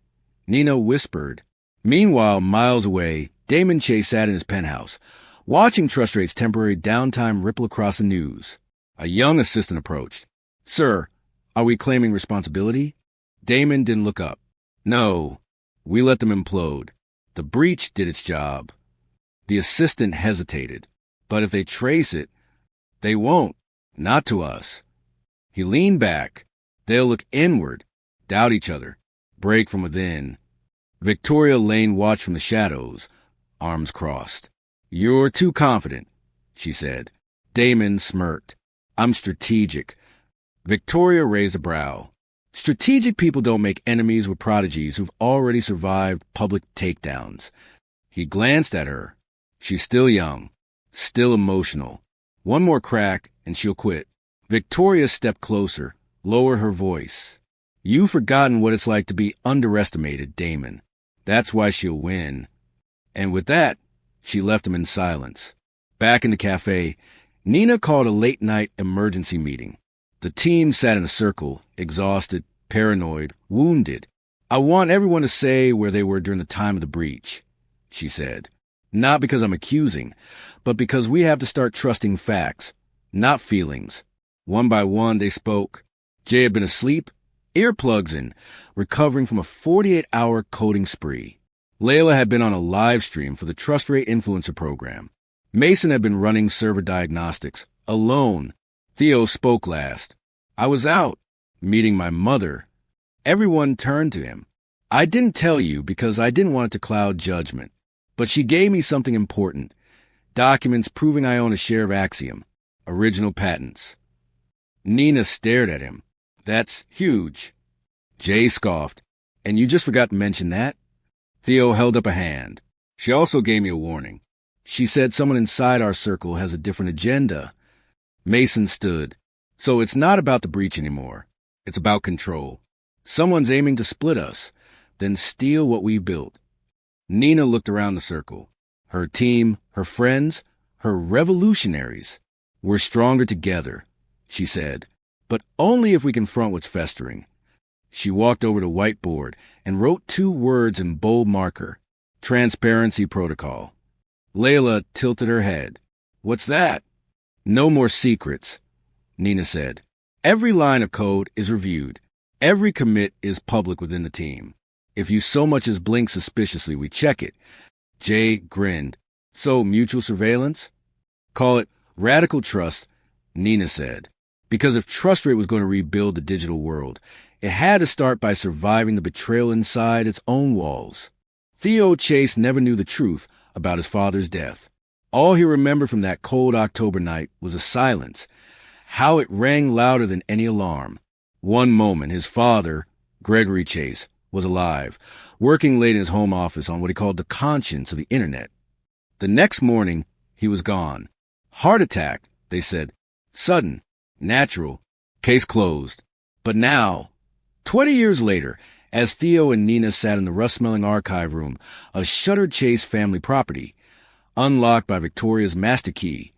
Nina whispered. Meanwhile, miles away, Damon Chase sat in his penthouse, watching Trust Rate's temporary downtime ripple across the news. A young assistant approached. Sir, are we claiming responsibility? Damon didn't look up. No, we let them implode. The breach did its job. The assistant hesitated. But if they trace it, they won't. Not to us. He leaned back. They'll look inward, doubt each other, break from within. Victoria Lane watched from the shadows, arms crossed. You're too confident, she said. Damon smirked. I'm strategic. Victoria raised a brow. Strategic people don't make enemies with prodigies who've already survived public takedowns. He glanced at her. She's still young, still emotional. One more crack, and she'll quit. Victoria stepped closer, lowered her voice. You've forgotten what it's like to be underestimated, Damon. That's why she'll win. And with that, she left him in silence. Back in the cafe, Nina called a late-night emergency meeting. The team sat in a circle, exhausted, paranoid, wounded. I want everyone to say where they were during the time of the breach, she said. Not because I'm accusing, but because we have to start trusting facts, not feelings. One by one, they spoke. Jay had been asleep, earplugs in, recovering from a 48-hour coding spree. Layla had been on a live stream for the Trust Rate Influencer program. Mason had been running server diagnostics, alone. Theo spoke last. I was out, meeting my mother. Everyone turned to him. I didn't tell you because I didn't want it to cloud judgment. But she gave me something important. Documents proving I own a share of Axiom. Original patents. Nina stared at him. That's huge. Jay scoffed. And you just forgot to mention that? Theo held up a hand. She also gave me a warning. She said someone inside our circle has a different agenda. Mason stood. So it's not about the breach anymore. It's about control. Someone's aiming to split us, then steal what we've built. Nina looked around the circle. Her team, her friends, her revolutionaries. We're stronger together, she said, but only if we confront what's festering. She walked over to the whiteboard and wrote 2 words in bold marker. Transparency Protocol. Layla tilted her head. What's that? No more secrets, Nina said. Every line of code is reviewed. Every commit is public within the team. If you so much as blink suspiciously, we check it. Jay grinned. So, mutual surveillance? Call it radical trust, Nina said. Because if Trust Rate was going to rebuild the digital world, it had to start by surviving the betrayal inside its own walls. Theo Chase never knew the truth about his father's death. All he remembered from that cold October night was a silence, how it rang louder than any alarm. One moment, his father, Gregory Chase, was alive, working late in his home office on what he called the conscience of the internet. The next morning, he was gone. Heart attack, they said. Sudden, natural, case closed. But now, 20 years later, As Theo and Nina sat in the rust-smelling archive room, a shuttered Chase family property, unlocked by Victoria's master key,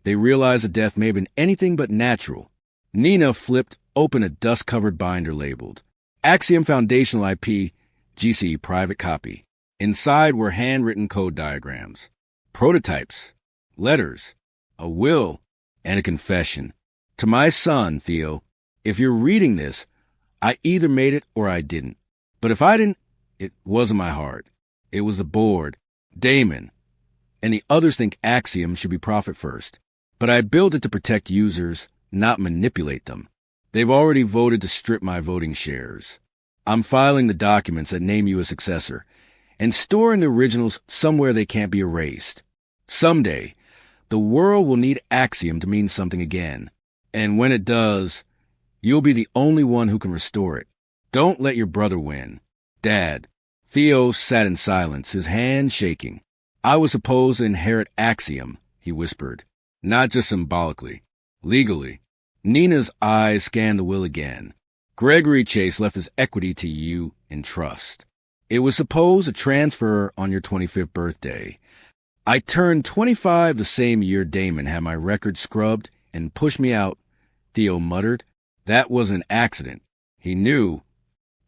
they realized the death may have been anything but natural. Nina flipped open a dust-covered binder labeled Axiom Foundational IP, GC Private Copy. Inside were handwritten code diagrams, prototypes, letters, a will, and a confession. To my son, Theo, if you're reading this, I either made it or I didn't. But if I didn't, it wasn't my heart. It was the board, Damon, and the others think Axiom should be profit first. But I built it to protect users, not manipulate them. They've already voted to strip my voting shares. I'm filing the documents that name you a successor and storing the originals somewhere they can't be erased. Someday, the world will need Axiom to mean something again. And when it does, you'll be the only one who can restore it. Don't let your brother win. Dad. Theo sat in silence, his hands shaking. I was supposed to inherit Axiom, he whispered. Not just symbolically. Legally. Nina's eyes scanned the will again. Gregory Chase left his equity to you in trust. It was supposed to transfer on your 25th birthday. I turned 25 the same year Damon had my record scrubbed and pushed me out, Theo muttered. That was an accident. He knew.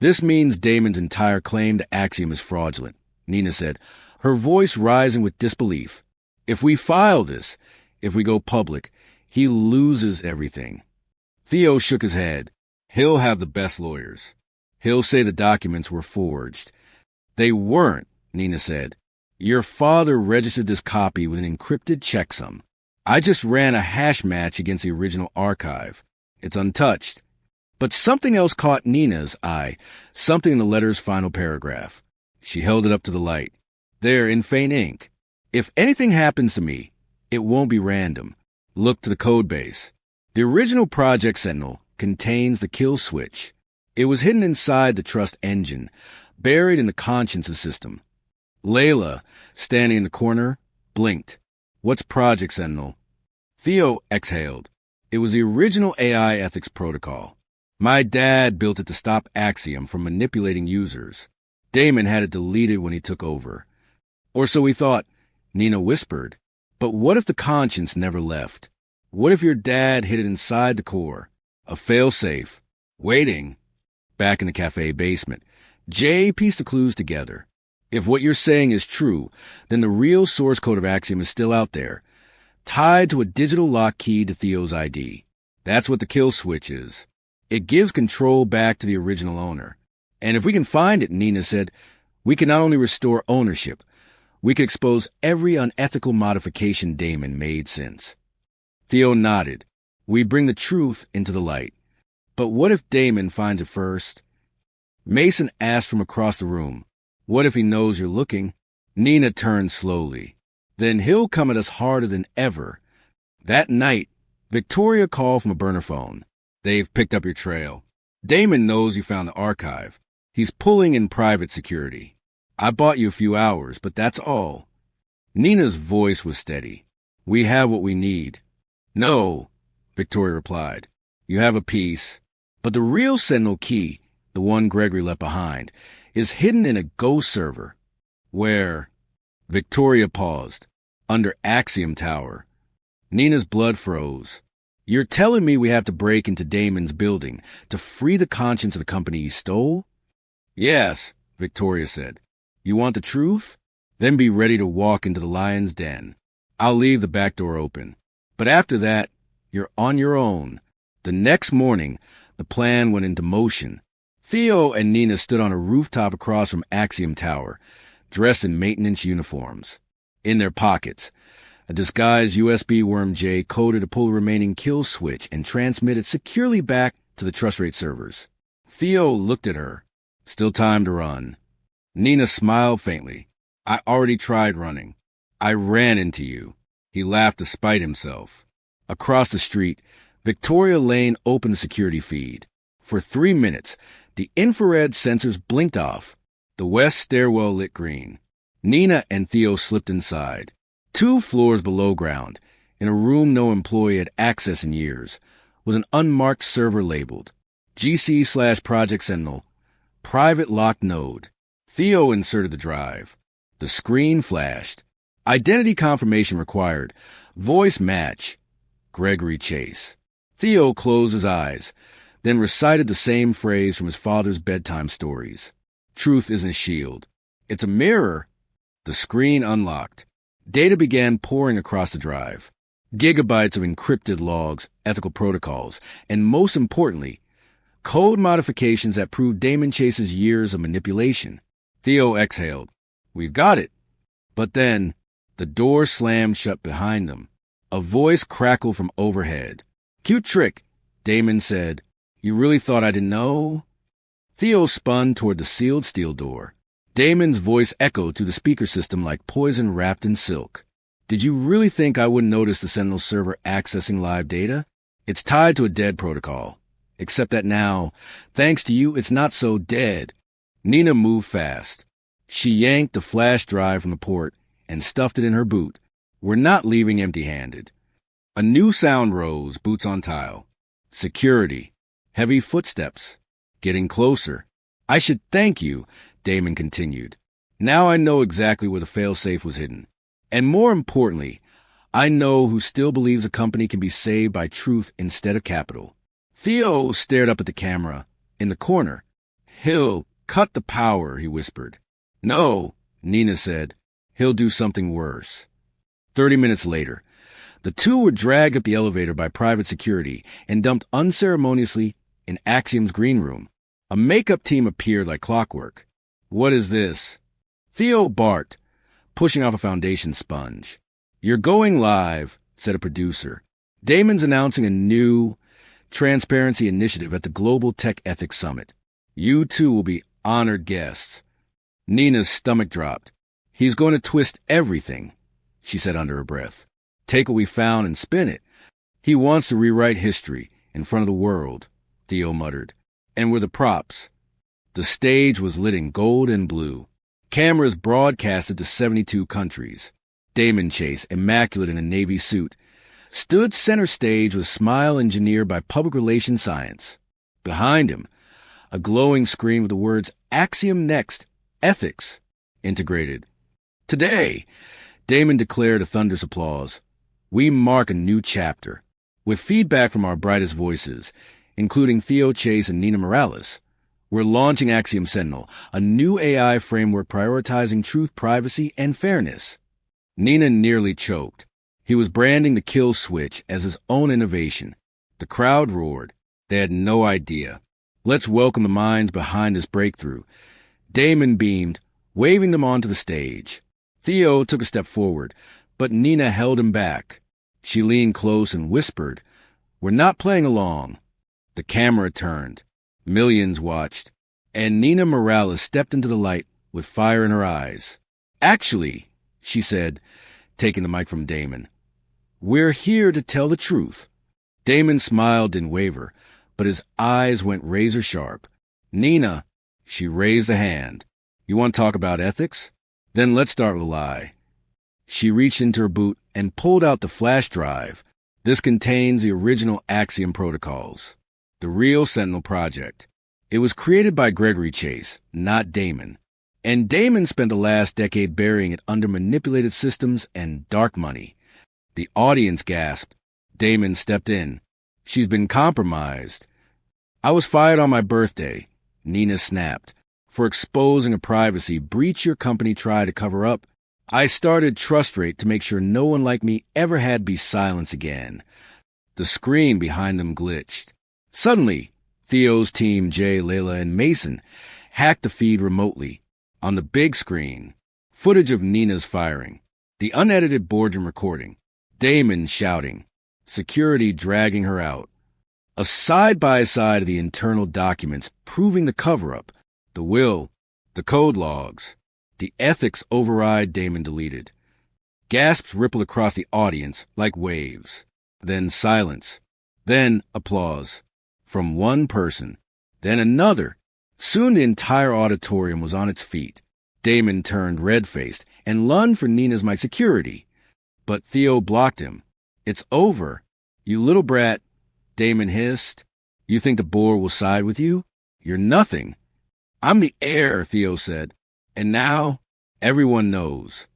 This means Damon's entire claim to Axiom is fraudulent, Nina said, her voice rising with disbelief. If we file this, if we go public, he loses everything. Theo shook his head. He'll have the best lawyers. He'll say the documents were forged. They weren't, Nina said. Your father registered this copy with an encrypted checksum. I just ran a hash match against the original archive. It's untouched. But something else caught Nina's eye, something in the letter's final paragraph. She held it up to the light. There, in faint ink. If anything happens to me, it won't be random. Look to the code base. The original Project Sentinel contains the kill switch. It was hidden inside the trust engine, buried in the consciences system. Layla, standing in the corner, blinked. What's Project Sentinel? Theo exhaled. It was the original AI ethics protocol. My dad built it to stop Axiom from manipulating users. Damon had it deleted when he took over. Or so we thought, Nina whispered. But what if the conscience never left? What if your dad hid it inside the core? A failsafe. Waiting. Back in the cafe basement, Jay pieced the clues together. If what you're saying is true, then the real source code of Axiom is still out there, tied to a digital lock key to Theo's ID. That's what the kill switch is. It gives control back to the original owner. And if we can find it, Nina said, we can not only restore ownership, we can expose every unethical modification Damon made since. Theo nodded. We bring the truth into the light. But what if Damon finds it first? Mason asked from across the room. What if he knows you're looking? Nina turned slowly. Then he'll come at us harder than ever. That night, Victoria called from a burner phone. They've picked up your trail. Damon knows you found the archive. He's pulling in private security. I bought you a few hours, but that's all. Nina's voice was steady. We have what we need. No, Victoria replied. You have a piece. But the real Sentinel key, the one Gregory left behind, is hidden in a ghost server. Where? Victoria paused. Under Axiom Tower. Nina's blood froze. You're telling me we have to break into Damon's building to free the conscience of the company he stole? Yes, Victoria said. You want the truth? Then be ready to walk into the lion's den. I'll leave the back door open. But after that, you're on your own. The next morning, the plan went into motion. Theo and Nina stood on a rooftop across from Axiom Tower, dressed in maintenance uniforms. In their pockets, a disguised USB worm J coded to pull the remaining kill switch and transmit it securely back to the trust rate servers. Theo looked at her. Still time to run. Nina smiled faintly. I already tried running. I ran into you. He laughed to spite himself. Across the street, Victoria Lane opened the security feed. For 3 minutes, the infrared sensors blinked off. The west stairwell lit green. Nina and Theo slipped inside. 2 floors below ground, in a room no employee had access in years, was an unmarked server labeled GC/Project Sentinel, Private locked node. Theo inserted the drive. The screen flashed. Identity confirmation required. Voice match. Gregory Chase. Theo closed his eyes, then recited the same phrase from his father's bedtime stories. Truth isn't a shield. It's a mirror. The screen unlocked. Data began pouring across the drive. Gigabytes of encrypted logs, ethical protocols, and most importantly, code modifications that proved Damon Chase's years of manipulation. Theo exhaled. We've got it. But then, the door slammed shut behind them. A voice crackled from overhead. Cute trick, Damon said. You really thought I didn't know? Theo spun toward the sealed steel door. Damon's voice echoed through the speaker system like poison wrapped in silk. Did you really think I wouldn't notice the Sentinel server accessing live data? It's tied to a dead protocol. Except that now, thanks to you, it's not so dead. Nina moved fast. She yanked the flash drive from the port and stuffed it in her boot. We're not leaving empty-handed. A new sound rose, boots on tile. Security. Heavy footsteps. Getting closer. I should thank you, Damon continued. Now I know exactly where the failsafe was hidden. And more importantly, I know who still believes a company can be saved by truth instead of capital. Theo stared up at the camera, in the corner. He'll cut the power, he whispered. No, Nina said. He'll do something worse. 30 minutes later, the two were dragged up the elevator by private security and dumped unceremoniously in Axiom's green room. A makeup team appeared like clockwork. What is this? Theo barked, pushing off a foundation sponge. You're going live, said a producer. Damon's announcing a new transparency initiative at the Global Tech Ethics Summit. You two will be honored guests. Nina's stomach dropped. He's going to twist everything, she said under her breath. Take what we found and spin it. He wants to rewrite history in front of the world, Theo muttered. And we're the props. The stage was lit in gold and blue. Cameras broadcasted to 72 countries. Damon Chase, immaculate in a Navy suit, stood center stage with a smile engineered by public relations science. Behind him, a glowing screen with the words Axiom Next, Ethics, integrated. Today, Damon declared a thunderous applause. We mark a new chapter. With feedback from our brightest voices, including Theo Chase and Nina Morales, we're launching Axiom Sentinel, a new AI framework prioritizing truth, privacy, and fairness. Nina nearly choked. He was branding the kill switch as his own innovation. The crowd roared. They had no idea. Let's welcome the minds behind this breakthrough. Damon beamed, waving them onto the stage. Theo took a step forward, but Nina held him back. She leaned close and whispered, We're not playing along. The camera turned. Millions watched, and Nina Morales stepped into the light with fire in her eyes. Actually, she said, taking the mic from Damon, we're here to tell the truth. Damon smiled and wavered, but his eyes went razor sharp. Nina, she raised a hand. You want to talk about ethics? Then let's start with a lie. She reached into her boot and pulled out the flash drive. This contains the original Axiom protocols, the real Sentinel project. It was created by Gregory Chase, not Damon. And Damon spent the last decade burying it under manipulated systems and dark money. The audience gasped. Damon stepped in. She's been compromised. I was fired on my birthday, Nina snapped, for exposing a privacy breach your company tried to cover up. I started Trust Rate to make sure no one like me ever had to be silenced again. The screen behind them glitched. Suddenly, Theo's team, Jay, Layla, and Mason, hacked the feed remotely. On the big screen, footage of Nina's firing, the unedited boardroom recording, Damon shouting, security dragging her out, a side-by-side of the internal documents proving the cover-up, the will, the code logs, the ethics override Damon deleted. Gasps rippled across the audience like waves. Then silence. Then applause. From one person. Then another. Soon the entire auditorium was on its feet. Damon turned red-faced and lunged for Nina's mic. Security. But Theo blocked him. It's over. You little brat, Damon hissed. You think the board will side with you? You're nothing. I'm the heir, Theo said. And now, everyone knows.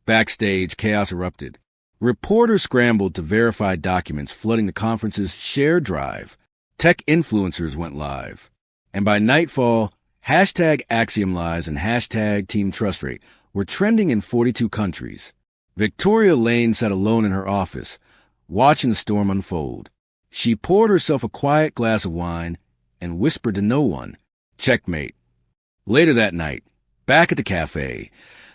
Backstage, chaos erupted. Reporters scrambled to verify documents flooding the conference's shared drive. Tech influencers went live. And by nightfall, hashtag Axiom Lies and hashtag Team Trust Rate were trending in 42 countries. Victoria Lane sat alone in her office, watching the storm unfold. She poured herself a quiet glass of wine and whispered to no one, "Checkmate." Later that night, back at the cafe,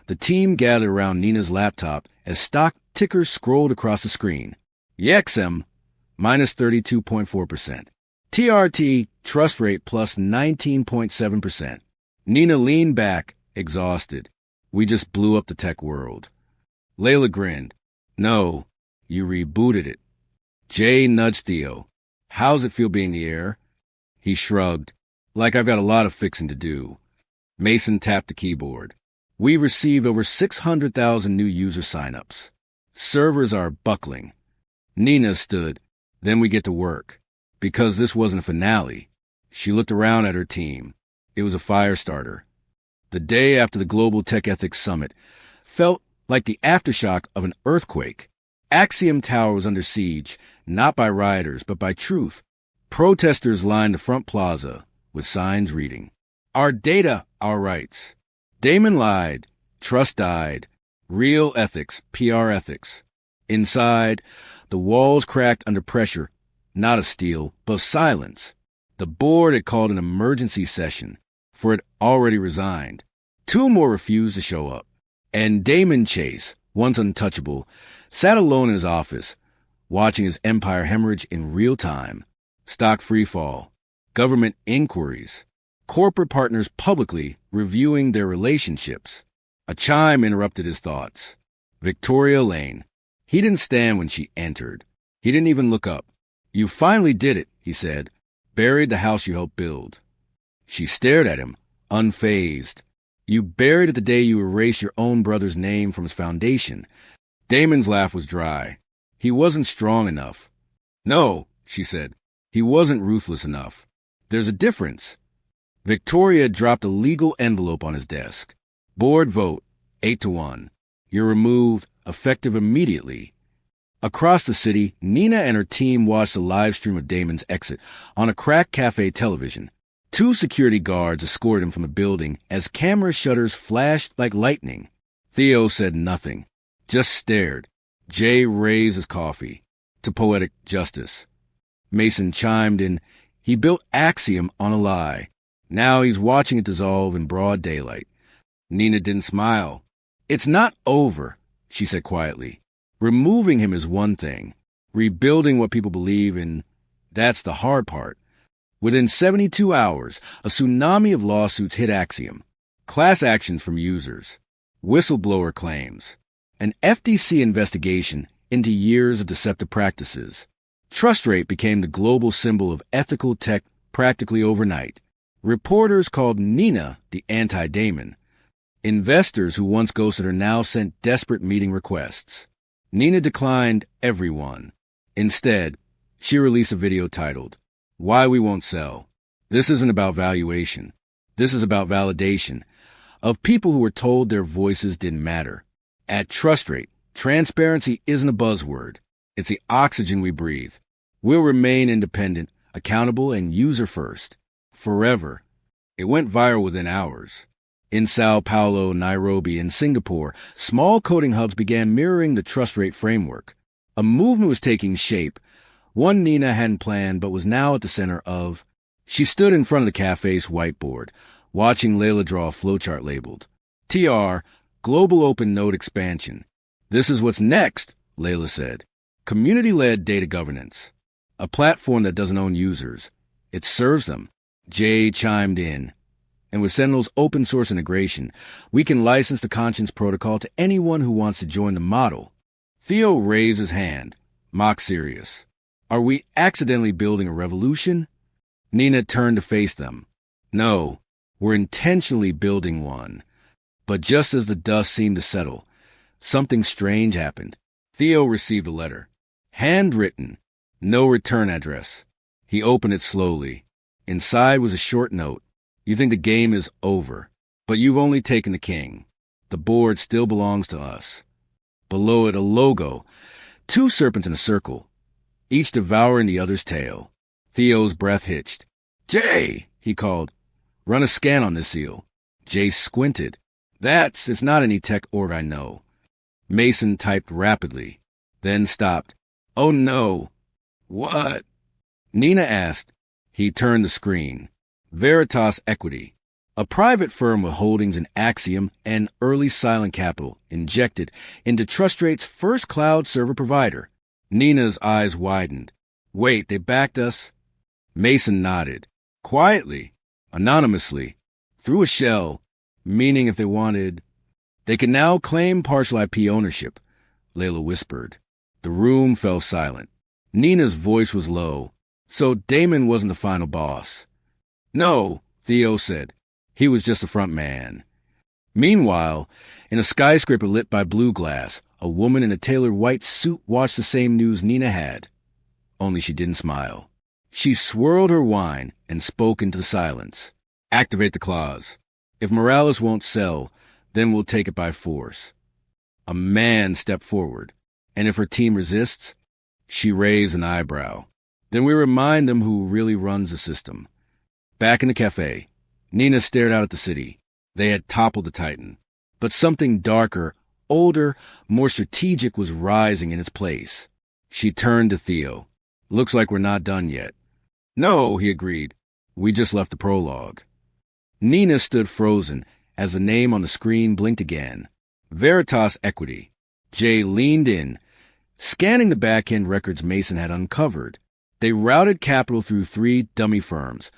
the team gathered around Nina's laptop as stock tickers scrolled across the screen. YXM, minus 32.4%. TRT, trust rate plus 19.7%. Nina leaned back, exhausted. We just blew up the tech world. Layla grinned. No, you rebooted it. Jay nudged Theo. How's it feel being the heir? He shrugged. Like I've got a lot of fixing to do. Mason tapped the keyboard. We received over 600,000 new user signups. Servers are buckling. Nina stood. Then we get to work. Because this wasn't a finale. She looked around at her team. It was a fire starter. The day after the Global Tech Ethics Summit felt like the aftershock of an earthquake. Axiom Tower was under siege, not by rioters, but by truth. Protesters lined the front plaza with signs reading, "Our data, our rights." Damon lied. Trust died. Real ethics, PR ethics. Inside, the walls cracked under pressure, not of steel, but of silence. The board had called an emergency session, for it already resigned. Two more refused to show up. And Damon Chase, once untouchable, sat alone in his office, watching his empire hemorrhage in real time. Stock freefall, government inquiries, corporate partners publicly reviewing their relationships. A chime interrupted his thoughts. Victoria Lane. He didn't stand when she entered. He didn't even look up. "You finally did it," he said. "Buried the house you helped build." She stared at him, unfazed. "You buried it the day you erased your own brother's name from his foundation." Damon's laugh was dry. He wasn't strong enough. "No," she said. "He wasn't ruthless enough. There's a difference." Victoria dropped a legal envelope on his desk. Board vote, 8-1. You're removed, effective immediately. Across the city, Nina and her team watched the live stream of Damon's exit on a cracked cafe television. 2 security guards escorted him from the building as camera shutters flashed like lightning. Theo said nothing, just stared. Jay raised his coffee to poetic justice. Mason chimed in. He built Axiom on a lie. Now he's watching it dissolve in broad daylight. Nina didn't smile. "It's not over," she said quietly. "Removing him is one thing. Rebuilding what people believe in, that's the hard part." Within 72 hours, a tsunami of lawsuits hit Axiom. Class actions from users. Whistleblower claims. An FTC investigation into years of deceptive practices. Trust rate became the global symbol of ethical tech practically overnight. Reporters called Nina the anti-Damon. Investors who once ghosted her now sent desperate meeting requests. Nina declined everyone. Instead, she released a video titled, "Why We Won't Sell." This isn't about valuation. This is about validation of people who were told their voices didn't matter. At Trust Rate, transparency isn't a buzzword. It's the oxygen we breathe. We'll remain independent, accountable, and user-first. Forever. It went viral within hours. In Sao Paulo, Nairobi, and Singapore, small coding hubs began mirroring the Trust Rate framework. A movement was taking shape, one Nina hadn't planned but was now at the center of. She stood in front of the cafe's whiteboard, watching Layla draw a flowchart labeled TR, Global Open Node Expansion. "This is what's next," Layla said. "Community-led data governance. A platform that doesn't own users. It serves them." Jay chimed in. "And with Sentinel's open source integration, we can license the Conscience Protocol to anyone who wants to join the model." Theo raised his hand, mock serious. "Are we accidentally building a revolution?" Nina turned to face them. "No, we're intentionally building one." But just as the dust seemed to settle, something strange happened. Theo received a letter. Handwritten. No return address. He opened it slowly. Inside was a short note. You think the game is over, but you've only taken the king. The board still belongs to us. Below it, a logo, 2 serpents in a circle, each devouring the other's tail. Theo's breath hitched. "Jay," he called, "run a scan on this seal." Jay squinted. It's not any tech org I know." Mason typed rapidly, then stopped. "Oh no." "What?" Nina asked. He turned the screen. Veritas Equity, a private firm with holdings in Axiom and early silent capital, injected into TrustRate's first cloud server provider. Nina's eyes widened. "Wait, they backed us?" Mason nodded. "Quietly, anonymously, through a shell, meaning if they wanted. They can now claim partial IP ownership," Layla whispered. The room fell silent. Nina's voice was low. "So Damon wasn't the final boss?" "No," Theo said. "He was just the front man." Meanwhile, in a skyscraper lit by blue glass, a woman in a tailored white suit watched the same news Nina had. Only she didn't smile. She swirled her wine and spoke into the silence. "Activate the clause. If Morales won't sell, then we'll take it by force." A man stepped forward. "And if her team resists?" She raised an eyebrow. "Then we remind them who really runs the system." Back in the cafe, Nina stared out at the city. They had toppled the Titan. But something darker, older, more strategic was rising in its place. She turned to Theo. "Looks like we're not done yet." "No," he agreed. "We just left the prologue." Nina stood frozen as the name on the screen blinked again. Veritas Equity. Jay leaned in, scanning the back-end records Mason had uncovered. They routed capital through 3 dummy firms,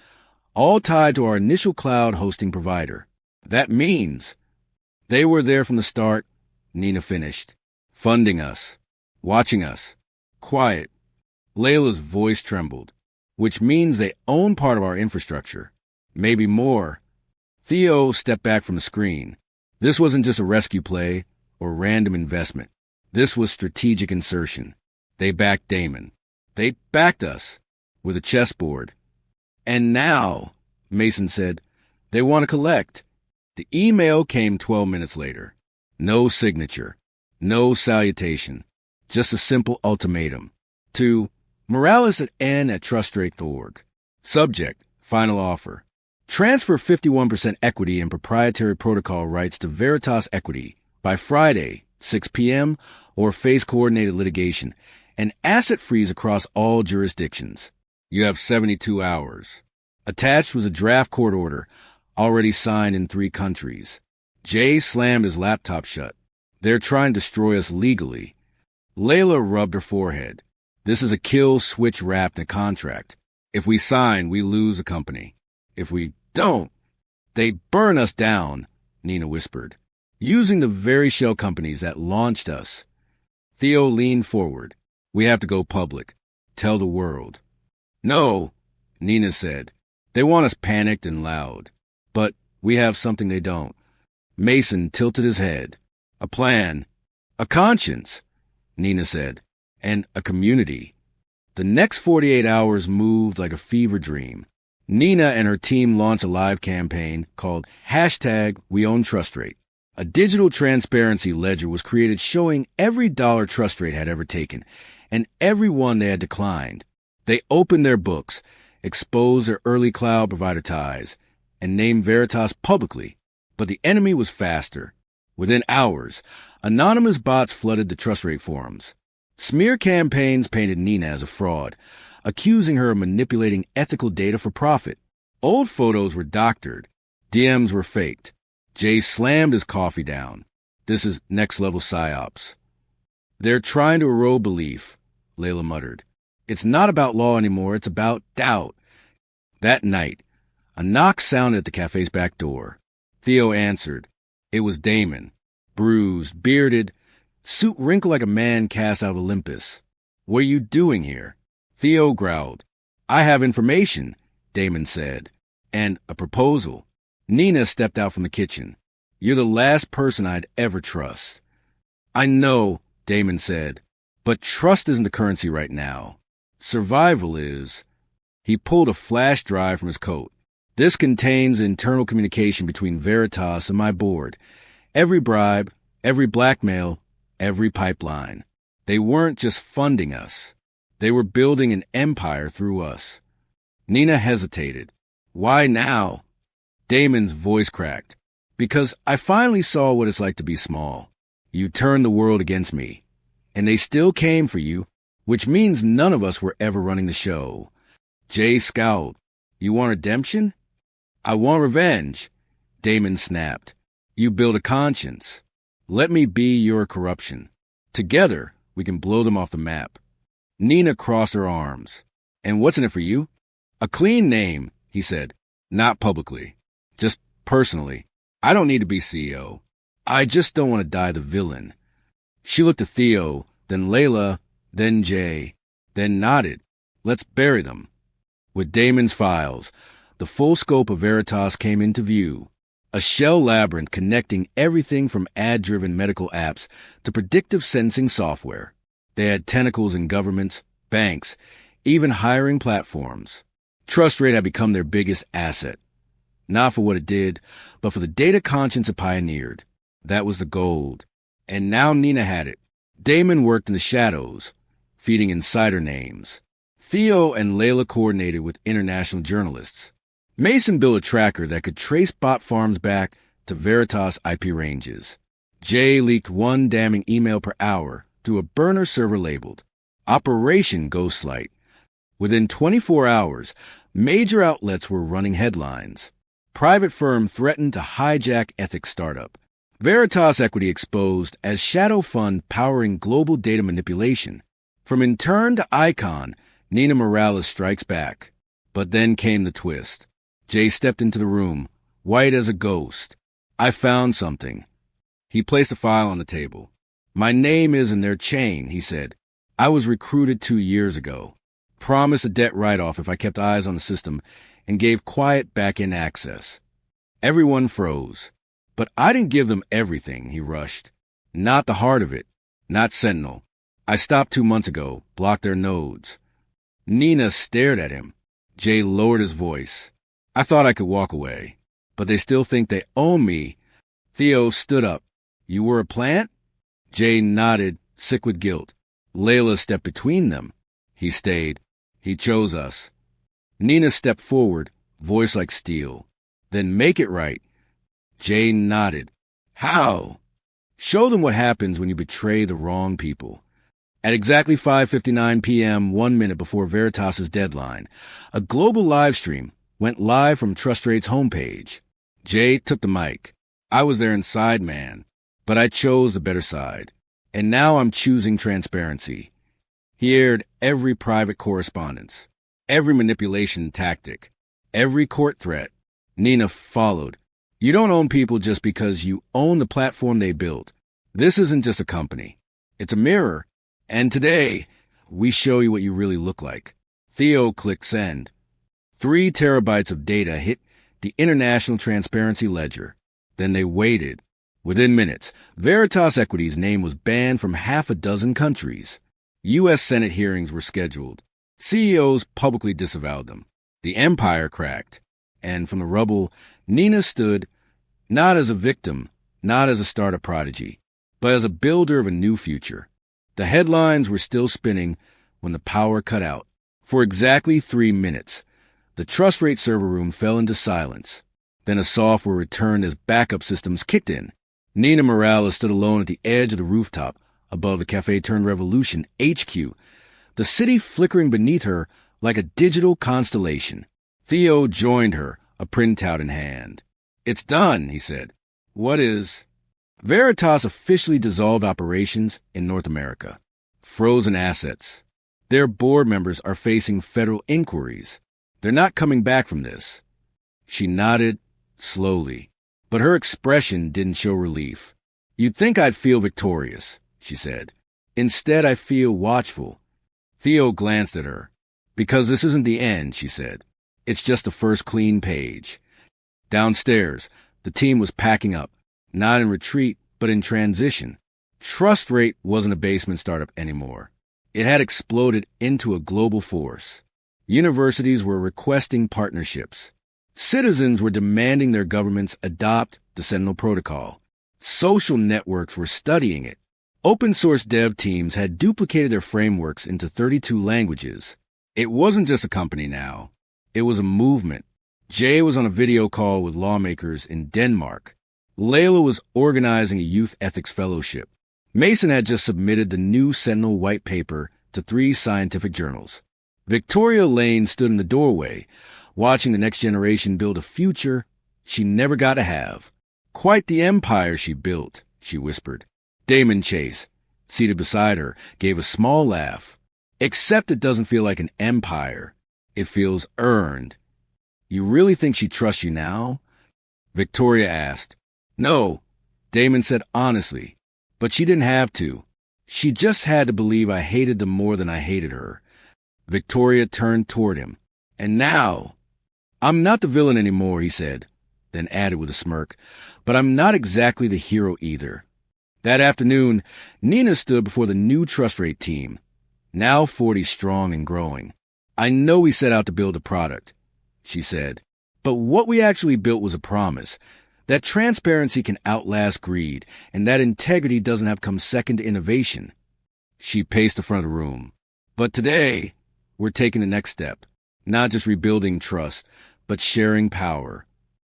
all tied to our initial cloud hosting provider. That means they were there from the start, Nina finished, funding us, watching us, quiet. Layla's voice trembled. Which means they own part of our infrastructure. Maybe more. Theo stepped back from the screen. This wasn't just a rescue play or random investment. This was strategic insertion. They backed Damon. They backed us with a chessboard. "And now," Mason said, "they want to collect." The email came 12 minutes later. No signature. No salutation. Just a simple ultimatum. To Morales at n@trustrate.org. Subject, final offer. Transfer 51% equity and proprietary protocol rights to Veritas Equity by Friday, 6 p.m., or face coordinated litigation, and asset freeze across all jurisdictions. You have 72 hours. Attached was a draft court order, already signed in 3 countries. Jay slammed his laptop shut. "They're trying to destroy us legally." Layla rubbed her forehead. "This is a kill switch wrapped in a contract. If we sign, we lose the company. If we don't, they burn us down," Nina whispered. "Using the very shell companies that launched us." Theo leaned forward. "We have to go public. Tell the world." "No," Nina said. "They want us panicked and loud. But we have something they don't." Mason tilted his head. "A plan. A conscience," Nina said. "And a community." The next 48 hours moved like a fever dream. Nina and her team launched a live campaign called #WeOwnTrustRate. A digital transparency ledger was created showing every dollar TrustRate had ever taken and every one they had declined. They opened their books, exposed their early cloud provider ties, and named Veritas publicly. But the enemy was faster. Within hours, anonymous bots flooded the TrustRate forums. Smear campaigns painted Nina as a fraud, accusing her of manipulating ethical data for profit. Old photos were doctored. DMs were faked. Jay slammed his coffee down. "This is next-level psyops." "They're trying to erode belief," Layla muttered. "It's not about law anymore. It's about doubt." That night, a knock sounded at the cafe's back door. Theo answered. It was Damon, bruised, bearded, suit wrinkled like a man cast out of Olympus. "What are you doing here?" Theo growled. "I have information," Damon said, "and a proposal." Nina stepped out from the kitchen. "You're the last person I'd ever trust." "I know," Damon said, "but trust isn't the currency right now. Survival is." He pulled a flash drive from his coat. This contains internal communication between Veritas and my board. Every bribe, every blackmail, every pipeline. They weren't just funding us. They were building an empire through us. Nina hesitated. Why now? Damon's voice cracked. Because I finally saw what it's like to be small. You turned the world against me. And they still came for you, which means none of us were ever running the show. Jay scowled. You want redemption? I want revenge. Damon snapped. You build a conscience. Let me be your corruption. Together, we can blow them off the map. Nina crossed her arms. And what's in it for you? A clean name, he said. Not publicly. Just personally. I don't need to be CEO. I just don't want to die the villain. She looked at Theo, then Layla, then Jay, then nodded. Let's bury them. With Damon's files, the full scope of Veritas came into view. A shell labyrinth connecting everything from ad-driven medical apps to predictive sensing software. They had tentacles in governments, banks, even hiring platforms. Trust rate had become their biggest asset. Not for what it did, but for the data conscience it pioneered. That was the gold. And now Nina had it. Damon worked in the shadows, feeding insider names. Theo and Layla coordinated with international journalists. Mason built a tracker that could trace bot farms back to Veritas IP ranges. Jay leaked one damning email per hour through a burner server labeled Operation Ghostlight. Within 24 hours, major outlets were running headlines. Private firm threatened to hijack ethics startup. Veritas equity exposed as shadow fund powering global data manipulation. From Intern to Icon, Nina Morales strikes back. But then came the twist. Jay stepped into the room, white as a ghost. I found something. He placed a file on the table. My name is in their chain, he said. I was recruited 2 years ago. Promised a debt write-off if I kept eyes on the system and gave quiet back-end access. Everyone froze. But I didn't give them everything, he rushed. Not the heart of it. Not Sentinel. I stopped 2 months ago, blocked their nodes. Nina stared at him. Jay lowered his voice. I thought I could walk away, but they still think they own me. Theo stood up. You were a plant? Jay nodded, sick with guilt. Layla stepped between them. He stayed. He chose us. Nina stepped forward, voice like steel. Then make it right. Jay nodded. How? Show them what happens when you betray the wrong people. At exactly 5:59 p.m., 1 minute before Veritas's deadline, a global live stream went live from Trust Rate's homepage. Jay took the mic. I was their inside man, but I chose the better side. And now I'm choosing transparency. He aired every private correspondence, every manipulation tactic, every court threat. Nina followed. You don't own people just because you own the platform they built. This isn't just a company. It's a mirror. And today, we show you what you really look like. Theo clicked send. 3 terabytes of data hit the International Transparency Ledger. Then they waited. Within minutes, Veritas Equity's name was banned from 6 countries. U.S. Senate hearings were scheduled. CEOs publicly disavowed them. The empire cracked. And from the rubble, Nina stood, not as a victim, not as a startup prodigy, but as a builder of a new future. The headlines were still spinning when the power cut out. For exactly 3 minutes, the Trust Rate server room fell into silence. Then a software returned as backup systems kicked in. Nina Morales stood alone at the edge of the rooftop above the Cafe Turn Revolution HQ, the city flickering beneath her like a digital constellation. Theo joined her, a printout in hand. It's done, he said. What is? Veritas officially dissolved operations in North America. Frozen assets. Their board members are facing federal inquiries. They're not coming back from this. She nodded slowly, but her expression didn't show relief. You'd think I'd feel victorious, she said. Instead, I feel watchful. Theo glanced at her. Because this isn't the end, she said. It's just the first clean page. Downstairs, the team was packing up, not in retreat, but in transition. Trust Rate wasn't a basement startup anymore. It had exploded into a global force. Universities were requesting partnerships. Citizens were demanding their governments adopt the Sentinel Protocol. Social networks were studying it. Open-source dev teams had duplicated their frameworks into 32 languages. It wasn't just a company now. It was a movement. Jay was on a video call with lawmakers in Denmark. Layla was organizing a youth ethics fellowship. Mason had just submitted the new Sentinel white paper to 3 scientific journals. Victoria Lane stood in the doorway, watching the next generation build a future she never got to have. Quite the empire she built, she whispered. Damon Chase, seated beside her, gave a small laugh. Except it doesn't feel like an empire. It feels earned. You really think she trusts you now? Victoria asked. No, Damon said honestly. But she didn't have to. She just had to believe I hated them more than I hated her. Victoria turned toward him. And now, I'm not the villain anymore, he said, then added with a smirk, but I'm not exactly the hero either. That afternoon, Nina stood before the new trust rate team, now 40 strong and growing. I know we set out to build a product, she said, but what we actually built was a promise. That transparency can outlast greed, and that integrity doesn't have to come second to innovation. She paced the front of the room. But today, we're taking the next step, not just rebuilding trust, but sharing power.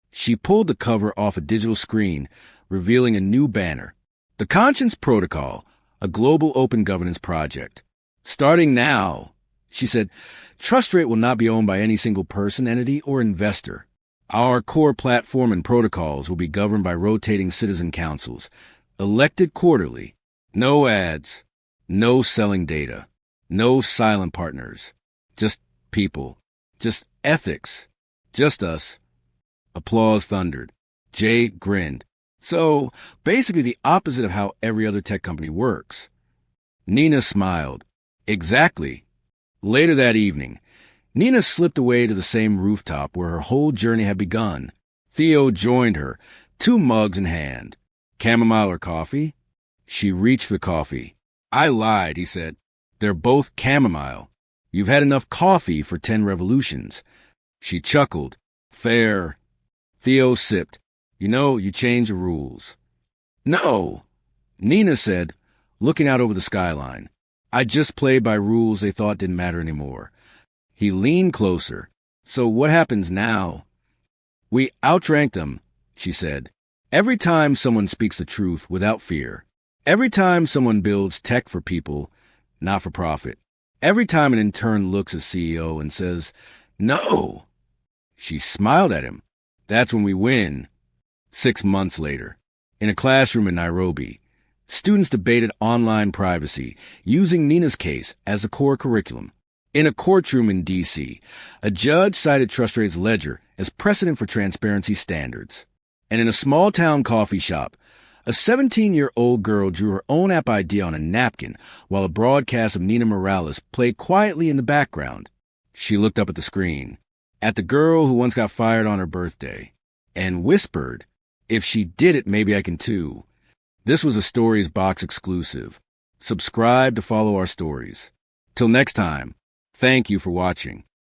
She pulled the cover off a digital screen, revealing a new banner. The Conscience Protocol, a global open governance project. Starting now, she said, Trust Rate will not be owned by any single person, entity, or investor. Our core platform and protocols will be governed by rotating citizen councils, elected quarterly. No ads, no selling data, no silent partners. Just people, just ethics, just us. Applause thundered. Jay grinned. So, basically the opposite of how every other tech company works. Nina smiled. Exactly. Later that evening, Nina slipped away to the same rooftop where her whole journey had begun. Theo joined her, 2 mugs in hand. Chamomile or coffee? She reached for coffee. I lied, he said. They're both chamomile. You've had enough coffee for 10 revolutions. She chuckled. Fair. Theo sipped. You know, you changed the rules. No, Nina said, looking out over the skyline. I just played by rules they thought didn't matter anymore. He leaned closer. So what happens now? We outranked them, she said. Every time someone speaks the truth without fear. Every time someone builds tech for people, not for profit. Every time an intern looks at CEO and says, no. She smiled at him. That's when we win. 6 months later, in a classroom in Nairobi, students debated online privacy, using Nina's case as a core curriculum. In a courtroom in D.C., a judge cited Trust Rate's ledger as precedent for transparency standards. And in a small-town coffee shop, a 17-year-old girl drew her own app ID on a napkin while a broadcast of Nina Morales played quietly in the background. She looked up at the screen, at the girl who once got fired on her birthday, and whispered, if she did it, maybe I can too. This was a Stories Box exclusive. Subscribe to follow our stories. Till next time, thank you for watching.